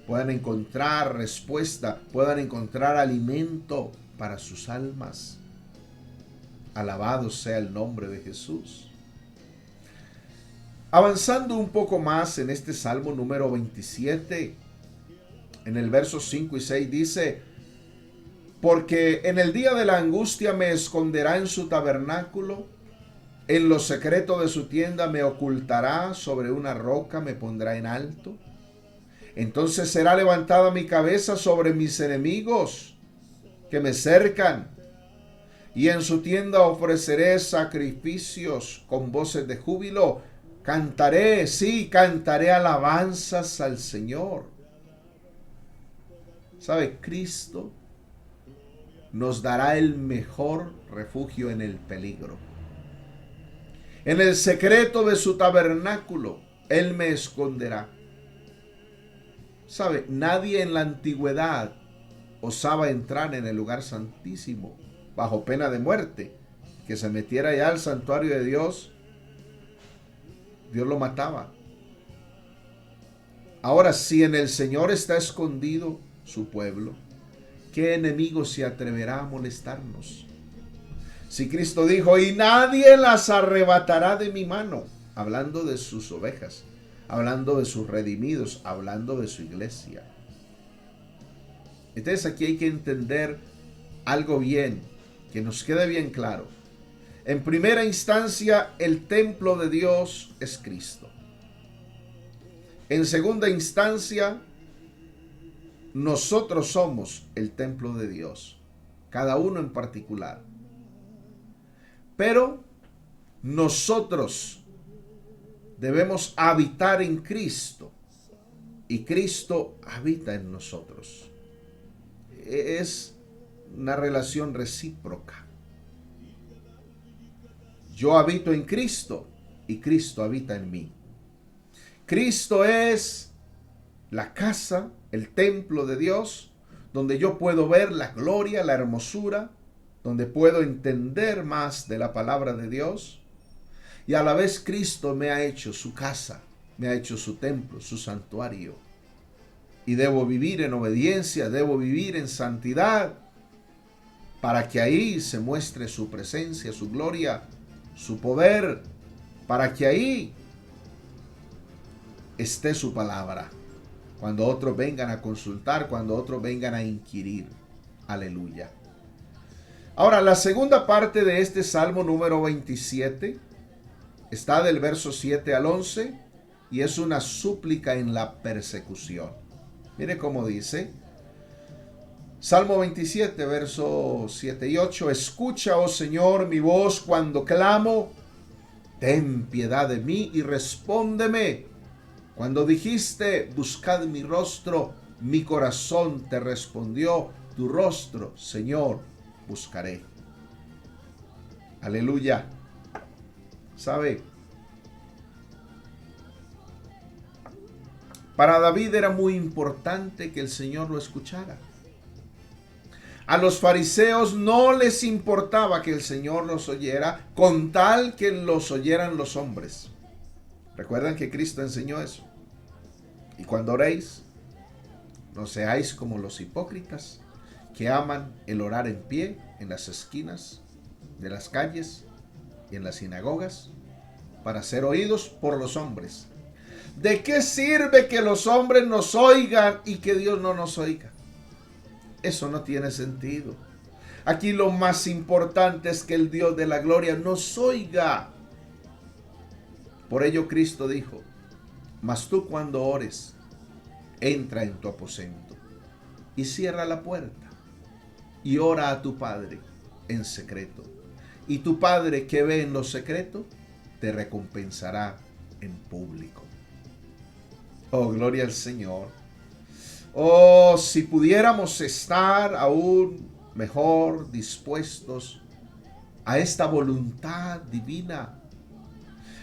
puedan encontrar respuesta, puedan encontrar alimento para sus almas. Alabado sea el nombre de Jesús. Avanzando un poco más en este Salmo número 27, en el verso 5 y 6 dice: porque en el día de la angustia me esconderá en su tabernáculo, en lo secreto de su tienda me ocultará, sobre una roca me pondrá en alto. Entonces será levantada mi cabeza sobre mis enemigos que me cercan, y en su tienda ofreceré sacrificios con voces de júbilo. Cantaré, sí, cantaré alabanzas al Señor. ¿Sabe? Cristo nos dará el mejor refugio en el peligro. En el secreto de su tabernáculo, Él me esconderá. ¿Sabe? Nadie en la antigüedad osaba entrar en el lugar santísimo bajo pena de muerte. Que se metiera ya al santuario de Dios, Dios lo mataba. Ahora, si en el Señor está escondido su pueblo, ¿qué enemigo se atreverá a molestarnos? Si Cristo dijo, y nadie las arrebatará de mi mano, hablando de sus ovejas, hablando de sus redimidos, hablando de su iglesia. Entonces aquí hay que entender algo bien, que nos quede bien claro. En primera instancia, el templo de Dios es Cristo. En segunda instancia, nosotros somos el templo de Dios, cada uno en particular. Pero nosotros debemos habitar en Cristo y Cristo habita en nosotros. Es una relación recíproca. Yo habito en Cristo y Cristo habita en mí. Cristo es la casa, el templo de Dios, donde yo puedo ver la gloria, la hermosura, donde puedo entender más de la palabra de Dios. Y a la vez Cristo me ha hecho su casa, me ha hecho su templo, su santuario. Y debo vivir en obediencia, debo vivir en santidad, para que ahí se muestre su presencia, su gloria, su poder, para que ahí esté su palabra. Cuando otros vengan a consultar, cuando otros vengan a inquirir. Aleluya. Ahora, la segunda parte de este Salmo número 27 está del verso 7 al 11 y es una súplica en la persecución. Mire cómo dice. Salmo 27, versos 7 y 8. Escucha, oh Señor, mi voz cuando clamo. Ten piedad de mí y respóndeme. Cuando dijiste, buscad mi rostro, mi corazón te respondió, tu rostro, Señor, buscaré. Aleluya. ¿Sabe? Para David era muy importante que el Señor lo escuchara. A los fariseos no les importaba que el Señor los oyera, con tal que los oyeran los hombres. ¿Recuerdan que Cristo enseñó eso? Y cuando oréis, no seáis como los hipócritas, que aman el orar en pie en las esquinas de las calles y en las sinagogas, para ser oídos por los hombres. ¿De qué sirve que los hombres nos oigan y que Dios no nos oiga? Eso no tiene sentido. Aquí lo más importante es que el Dios de la gloria nos oiga. Por ello Cristo dijo, mas tú cuando ores, entra en tu aposento y cierra la puerta y ora a tu Padre en secreto. Y tu Padre que ve en lo secreto, te recompensará en público. Oh, gloria al Señor. Oh, si pudiéramos estar aún mejor dispuestos a esta voluntad divina.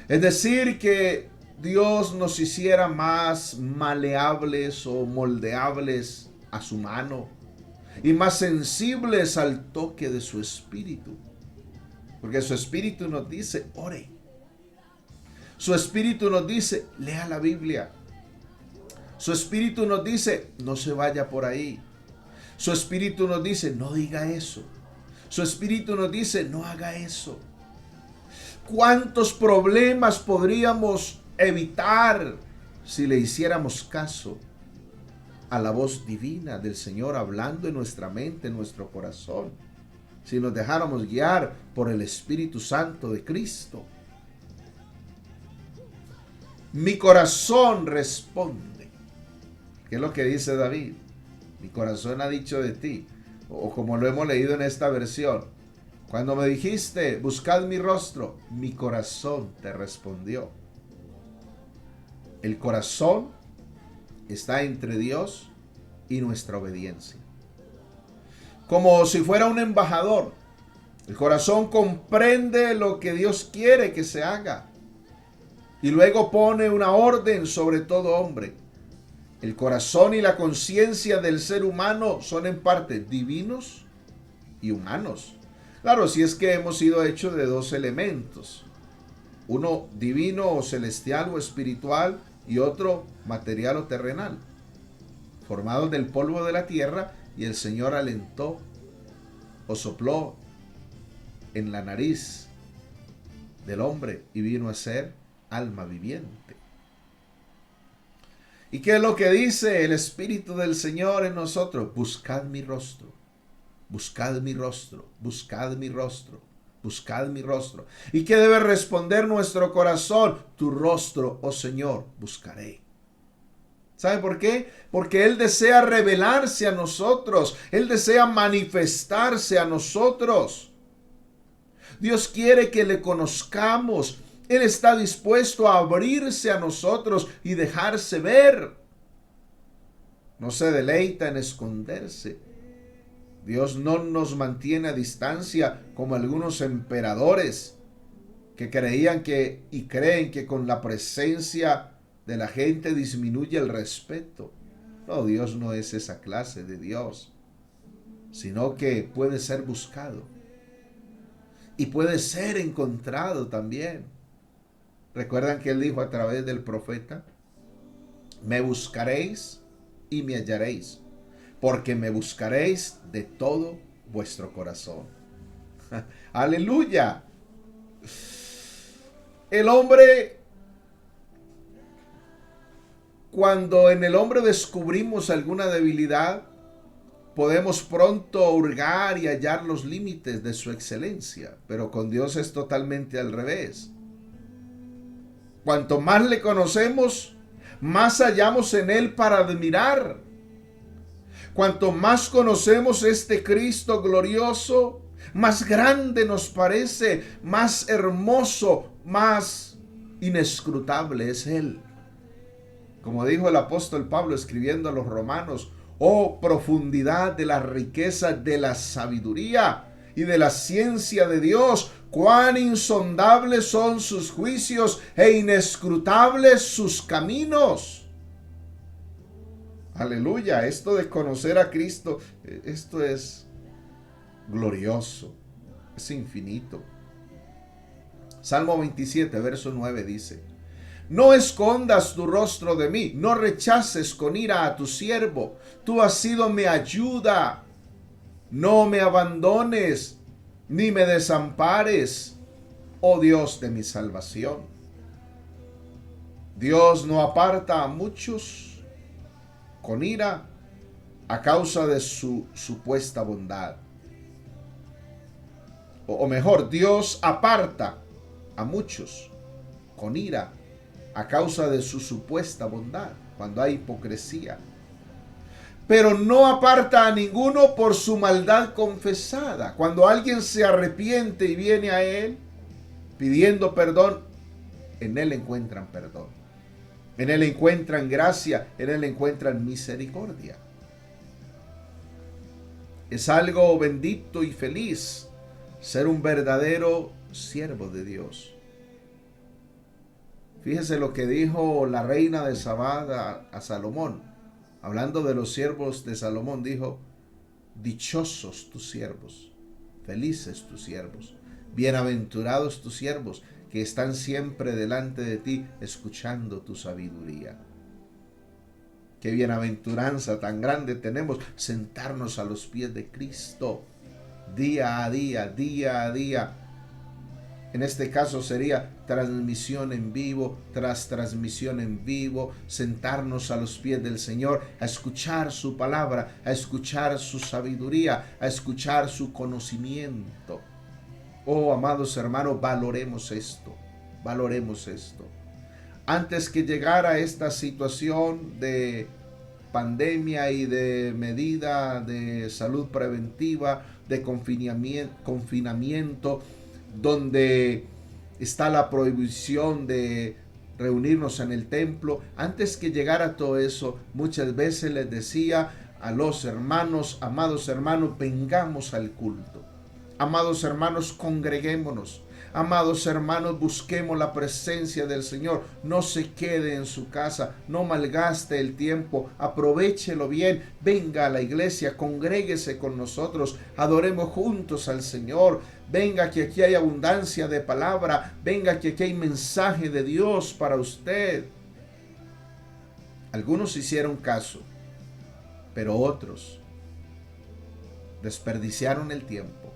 Es decir, que Dios nos hiciera más maleables o moldeables a su mano y más sensibles al toque de su espíritu. Porque su espíritu nos dice, ore. Su espíritu nos dice, lea la Biblia. Su espíritu nos dice, no se vaya por ahí. Su espíritu nos dice, no diga eso. Su espíritu nos dice, no haga eso. ¿Cuántos problemas podríamos evitar si le hiciéramos caso a la voz divina del Señor hablando en nuestra mente, en nuestro corazón? Si nos dejáramos guiar por el Espíritu Santo de Cristo. Mi corazón responde. ¿Qué es lo que dice David? Mi corazón ha dicho de ti. O como lo hemos leído en esta versión. Cuando me dijiste, buscad mi rostro, mi corazón te respondió. El corazón está entre Dios y nuestra obediencia. Como si fuera un embajador. El corazón comprende lo que Dios quiere que se haga. Y luego pone una orden sobre todo hombre. El corazón y la conciencia del ser humano son en parte divinos y humanos. Claro, si es que hemos sido hechos de dos elementos. Uno divino o celestial o espiritual y otro material o terrenal, formados del polvo de la tierra, y el Señor alentó o sopló en la nariz del hombre y vino a ser alma viviente. ¿Y qué es lo que dice el Espíritu del Señor en nosotros? Buscad mi rostro, buscad mi rostro, buscad mi rostro, buscad mi rostro. ¿Y qué debe responder nuestro corazón? Tu rostro, oh Señor, buscaré. ¿Sabe por qué? Porque Él desea revelarse a nosotros. Él desea manifestarse a nosotros. Dios quiere que le conozcamos. Él está dispuesto a abrirse a nosotros y dejarse ver. No se deleita en esconderse. Dios no nos mantiene a distancia como algunos emperadores que creían que y creen que con la presencia de la gente disminuye el respeto. No, Dios no es esa clase de Dios, sino que puede ser buscado y puede ser encontrado también. ¿Recuerdan que Él dijo a través del profeta? Me buscaréis y me hallaréis, porque me buscaréis de todo vuestro corazón. Aleluya. El hombre, cuando en el hombre descubrimos alguna debilidad, podemos pronto hurgar y hallar los límites de su excelencia, pero con Dios es totalmente al revés. Cuanto más le conocemos, más hallamos en Él para admirar. Cuanto más conocemos este Cristo glorioso, más grande nos parece, más hermoso, más inescrutable es Él. Como dijo el apóstol Pablo escribiendo a los romanos, oh profundidad de la riqueza de la sabiduría y de la ciencia de Dios, cuán insondables son sus juicios e inescrutables sus caminos. Aleluya, esto de conocer a Cristo, esto es glorioso, es infinito. Salmo 27, verso 9 dice, no escondas tu rostro de mí, no rechaces con ira a tu siervo, tú has sido mi ayuda, no me abandones, ni me desampares, oh Dios de mi salvación. Dios no aparta a muchos con ira a causa de su supuesta bondad. O mejor, Dios aparta a muchos con ira a causa de su supuesta bondad, cuando hay hipocresía. Pero no aparta a ninguno por su maldad confesada. Cuando alguien se arrepiente y viene a Él pidiendo perdón, en Él encuentran perdón. En Él encuentran gracia, en Él encuentran misericordia. Es algo bendito y feliz ser un verdadero siervo de Dios. Fíjese lo que dijo la reina de Sabá a Salomón. Hablando de los siervos de Salomón, dijo, dichosos tus siervos, felices tus siervos, bienaventurados tus siervos, que están siempre delante de ti, escuchando tu sabiduría. Qué bienaventuranza tan grande tenemos, sentarnos a los pies de Cristo, día a día, día a día. En este caso sería transmisión en vivo, tras transmisión en vivo, sentarnos a los pies del Señor, a escuchar su palabra, a escuchar su sabiduría, a escuchar su conocimiento. Oh, amados hermanos, valoremos esto, valoremos esto. Antes que llegara esta situación de pandemia y de medida de salud preventiva, de confinamiento, donde está la prohibición de reunirnos en el templo. Antes que llegara todo eso, muchas veces les decía a los hermanos, amados hermanos, vengamos al culto. Amados hermanos, congreguémonos. Amados hermanos, busquemos la presencia del Señor. No se quede en su casa, no malgaste el tiempo, aprovéchelo bien. Venga a la iglesia, congréguese con nosotros, adoremos juntos al Señor. Venga que aquí hay abundancia de palabra, venga que aquí hay mensaje de Dios para usted. Algunos hicieron caso, pero otros desperdiciaron el tiempo.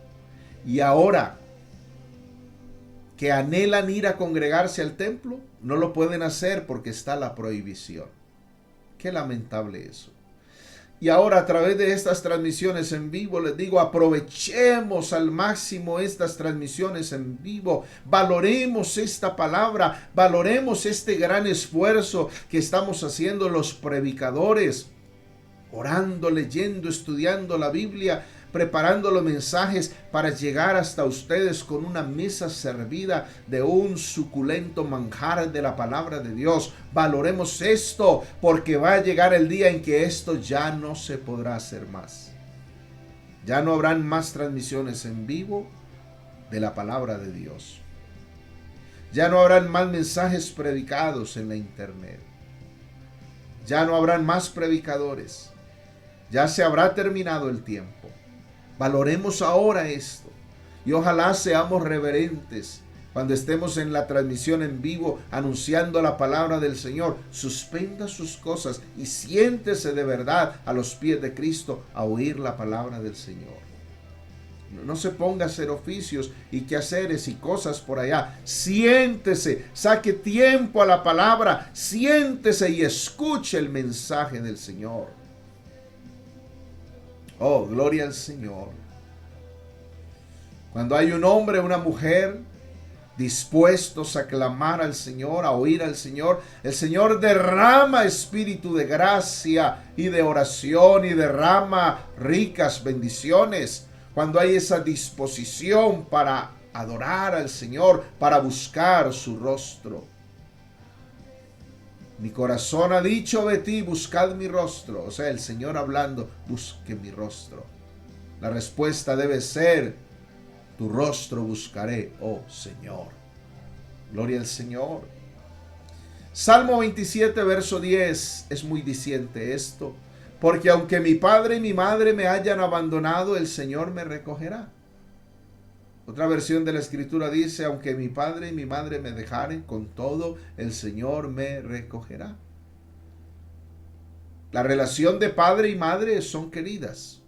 Y ahora que anhelan ir a congregarse al templo, no lo pueden hacer porque está la prohibición. Qué lamentable eso. Y ahora a través de estas transmisiones en vivo les digo, aprovechemos al máximo estas transmisiones en vivo, valoremos esta palabra, valoremos este gran esfuerzo que estamos haciendo los predicadores, orando, leyendo, estudiando la Biblia, preparando los mensajes para llegar hasta ustedes con una mesa servida de un suculento manjar de la palabra de Dios. Valoremos esto, porque va a llegar el día en que esto ya no se podrá hacer más. Ya no habrán más transmisiones en vivo de la palabra de Dios. Ya no habrán más mensajes predicados en la internet. Ya no habrán más predicadores. Ya se habrá terminado el tiempo. Valoremos ahora esto y ojalá seamos reverentes cuando estemos en la transmisión en vivo anunciando la palabra del Señor. Suspenda sus cosas y siéntese de verdad a los pies de Cristo a oír la palabra del Señor. No se ponga a hacer oficios y quehaceres y cosas por allá. Siéntese, saque tiempo a la palabra, siéntese y escuche el mensaje del Señor. Oh, gloria al Señor. Cuando hay un hombre o una mujer dispuestos a clamar al Señor, a oír al Señor, el Señor derrama espíritu de gracia y de oración y derrama ricas bendiciones. Cuando hay esa disposición para adorar al Señor, para buscar su rostro. Mi corazón ha dicho de ti, buscad mi rostro. O sea, el Señor hablando, busque mi rostro. La respuesta debe ser, tu rostro buscaré, oh Señor. Gloria al Señor. Salmo 27, verso 10, es muy diciente esto. Porque aunque mi padre y mi madre me hayan abandonado, el Señor me recogerá. Otra versión de la escritura dice, aunque mi padre y mi madre me dejaren, con todo el Señor me recogerá. La relación de padre y madre son queridas.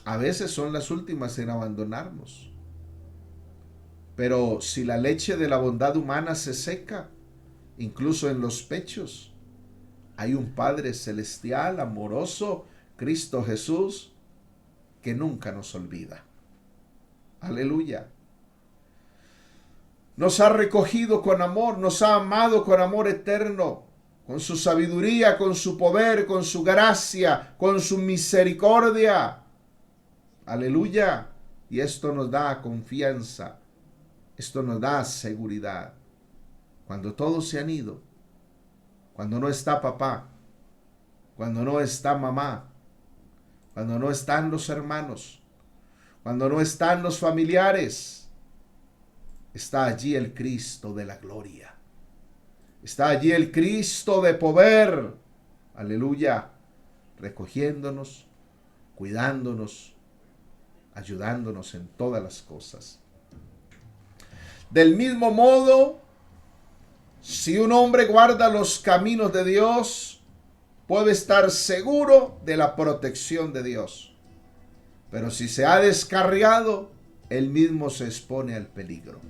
A veces son las últimas en abandonarnos. Pero si la leche de la bondad humana se seca, incluso en los pechos, hay un Padre celestial, amoroso, Cristo Jesús, que nunca nos olvida. Aleluya. Nos ha recogido con amor, nos ha amado con amor eterno, con su sabiduría, con su poder, con su gracia, con su misericordia. Aleluya. Y esto nos da confianza, esto nos da seguridad. Cuando todos se han ido, cuando no está papá, cuando no está mamá, cuando no están los hermanos, cuando no están los familiares, está allí el Cristo de la gloria. Está allí el Cristo de poder. Aleluya. Recogiéndonos, cuidándonos, ayudándonos en todas las cosas. Del mismo modo, si un hombre guarda los caminos de Dios, puede estar seguro de la protección de Dios. Pero si se ha descarriado, él mismo se expone al peligro.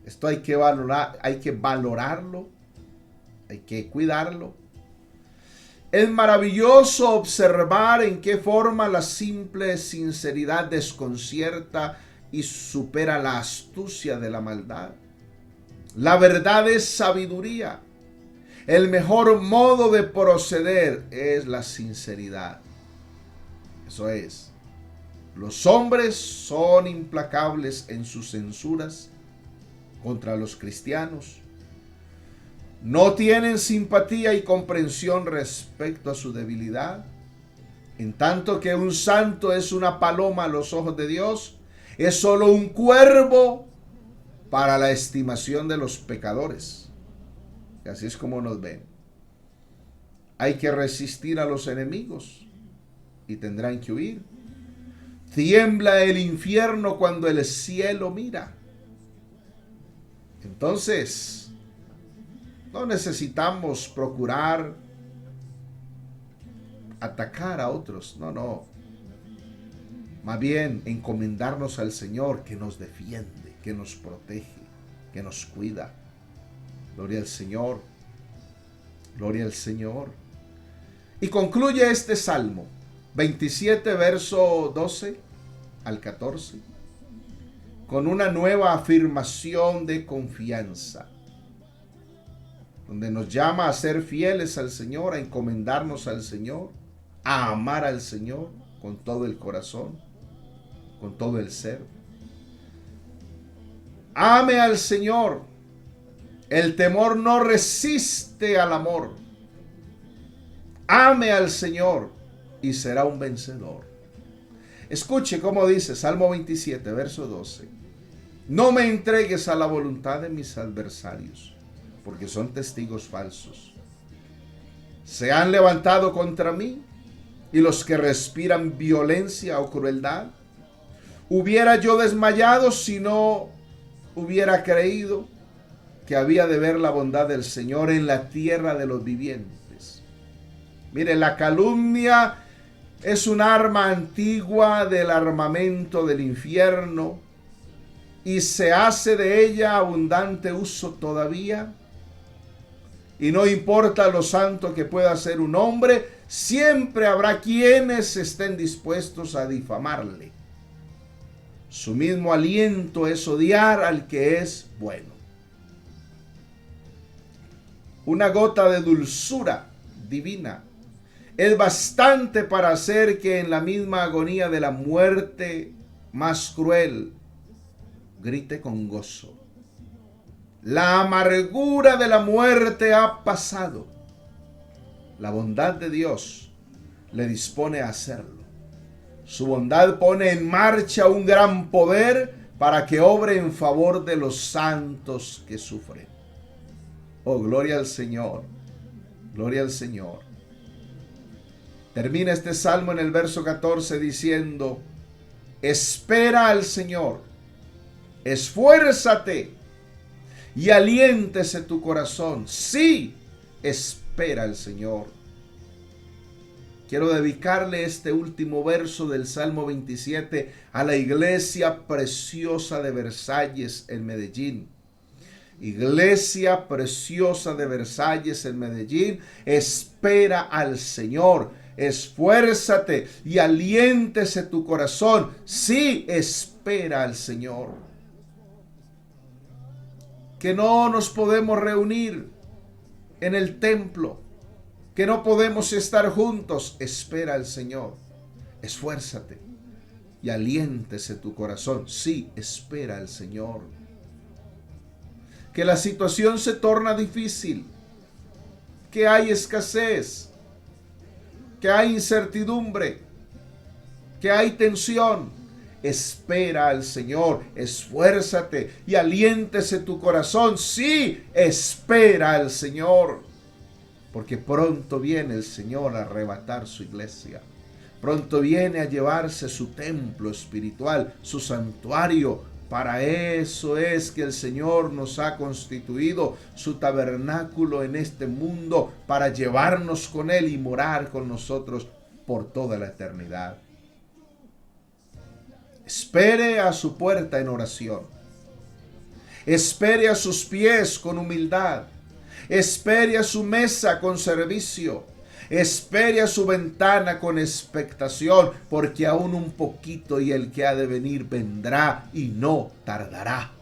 Esto hay que valorarlo, hay que cuidarlo. Es maravilloso observar en qué forma la simple sinceridad desconcierta y supera la astucia de la maldad. La verdad es sabiduría. El mejor modo de proceder es la sinceridad. Eso es. Los hombres son implacables en sus censuras contra los cristianos. No tienen simpatía y comprensión respecto a su debilidad. En tanto que un santo es una paloma a los ojos de Dios, es solo un cuervo para la estimación de los pecadores. Y así es como nos ven. Hay que resistir a los enemigos y tendrán que huir. Tiembla el infierno cuando el cielo mira. Entonces, No necesitamos procurar atacar a otros. No, no. Más bien encomendarnos al Señor, que nos defiende, que nos protege, que nos cuida. Gloria al Señor. Gloria al Señor. Y concluye este Salmo 27, verso 12 al 14, con una nueva afirmación de confianza, donde nos llama a ser fieles al Señor, a encomendarnos al Señor, a amar al Señor con todo el corazón, con todo el ser. Ame al Señor. El temor no resiste al amor. Ame al Señor y será un vencedor. Escuche cómo dice Salmo 27, verso 12. No me entregues a la voluntad de mis adversarios, porque son testigos falsos. Se han levantado contra mí, y los que respiran violencia o crueldad. Hubiera yo desmayado si no hubiera creído que había de ver la bondad del Señor en la tierra de los vivientes. Mire, la calumnia es un arma antigua del armamento del infierno y se hace de ella abundante uso todavía. Y no importa lo santo que pueda ser un hombre, siempre habrá quienes estén dispuestos a difamarle. Su mismo aliento es odiar al que es bueno. Una gota de dulzura divina es bastante para hacer que en la misma agonía de la muerte más cruel grite con gozo. La amargura de la muerte ha pasado. La bondad de Dios le dispone a hacerlo. Su bondad pone en marcha un gran poder para que obre en favor de los santos que sufren. Oh, gloria al Señor. Gloria al Señor. Termina este salmo en el verso 14 diciendo: espera al Señor, esfuérzate y aliéntese tu corazón. Sí, espera al Señor. Quiero dedicarle este último verso del Salmo 27 a la iglesia preciosa de Versalles en Medellín. Iglesia preciosa de Versalles en Medellín, espera al Señor, esfuérzate y aliéntese tu corazón. Sí, espera al Señor. Que no nos podemos reunir en el templo, que no podemos estar juntos, espera al Señor, esfuérzate y aliéntese tu corazón. Sí, espera al Señor. Que la situación se torna difícil, que hay escasez, que hay incertidumbre, que hay tensión. Espera al Señor, esfuérzate y aliéntese tu corazón. Sí, espera al Señor, porque pronto viene el Señor a arrebatar su iglesia. Pronto viene a llevarse su templo espiritual, su santuario. Para eso es que el Señor nos ha constituido su tabernáculo en este mundo, para llevarnos con Él y morar con nosotros por toda la eternidad. Espere a su puerta en oración. Espere a sus pies con humildad. Espere a su mesa con servicio. Espere a su ventana con expectación, porque aún un poquito y el que ha de venir vendrá y no tardará.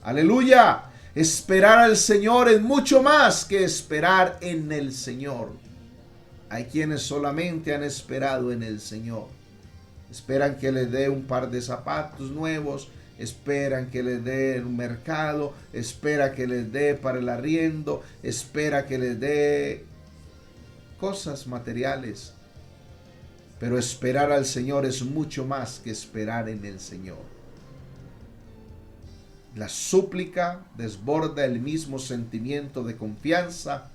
Aleluya. Esperar al Señor es mucho más que esperar en el Señor. Hay quienes solamente han esperado en el Señor. Esperan que les dé un par de zapatos nuevos, esperan que les dé un mercado, espera que les dé para el arriendo, espera que les dé cosas materiales. Pero esperar al Señor es mucho más que esperar en el Señor. La súplica desborda el mismo sentimiento de confianza,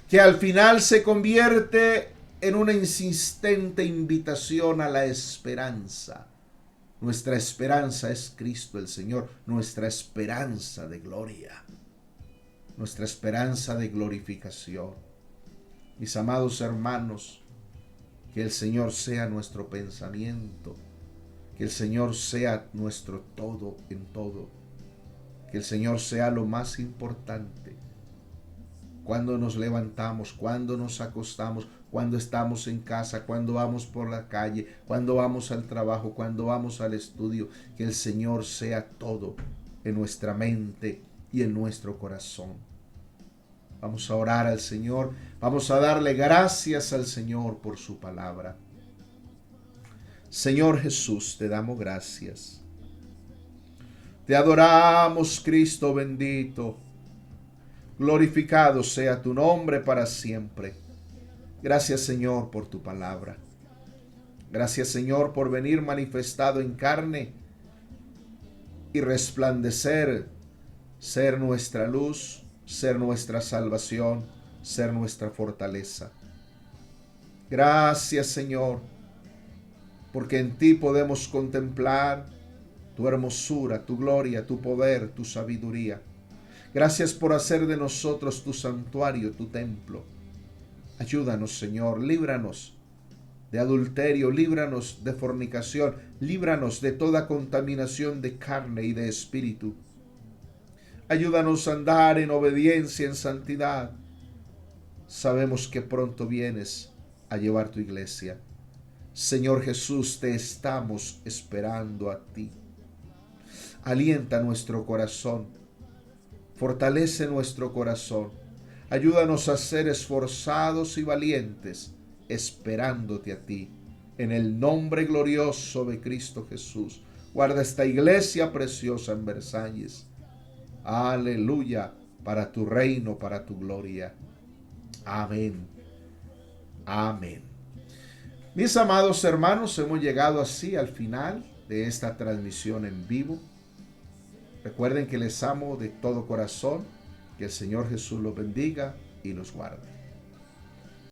que al final se convierte en una insistente invitación a la esperanza. Nuestra esperanza es Cristo el Señor, nuestra esperanza de gloria. nuestra esperanza de glorificación. Mis amados hermanos, que el Señor sea nuestro pensamiento, que el Señor sea nuestro todo en todo, que el Señor sea lo más importante. Cuando nos levantamos, cuando nos acostamos, cuando estamos en casa, cuando vamos por la calle, cuando vamos al trabajo, cuando vamos al estudio, que el Señor sea todo en nuestra mente y en nuestro corazón. Vamos a orar al Señor, vamos a darle gracias al Señor por su palabra. Señor Jesús, te damos gracias. Te adoramos, Cristo bendito. Glorificado sea tu nombre para siempre. Gracias, Señor, por tu palabra. Gracias, Señor, por venir manifestado en carne y resplandecer, ser nuestra luz, ser nuestra salvación, ser nuestra fortaleza. Gracias, Señor, porque en ti podemos contemplar tu hermosura, tu gloria, tu poder, tu sabiduría. Gracias por hacer de nosotros tu santuario, tu templo. Ayúdanos, Señor, líbranos de adulterio, líbranos de fornicación, líbranos de toda contaminación de carne y de espíritu. Ayúdanos a andar en obediencia, en santidad. Sabemos que pronto vienes a llevar tu iglesia. Señor Jesús, te estamos esperando a ti. Alienta nuestro corazón, fortalece nuestro corazón. Ayúdanos a ser esforzados y valientes, esperándote a ti. En el nombre glorioso de Cristo Jesús, guarda esta iglesia preciosa en Versalles. Aleluya, para tu reino, para tu gloria. Amén. Amén. Mis amados hermanos, hemos llegado así al final de esta transmisión en vivo. Recuerden que les amo de todo corazón. Que el Señor Jesús los bendiga y los guarde.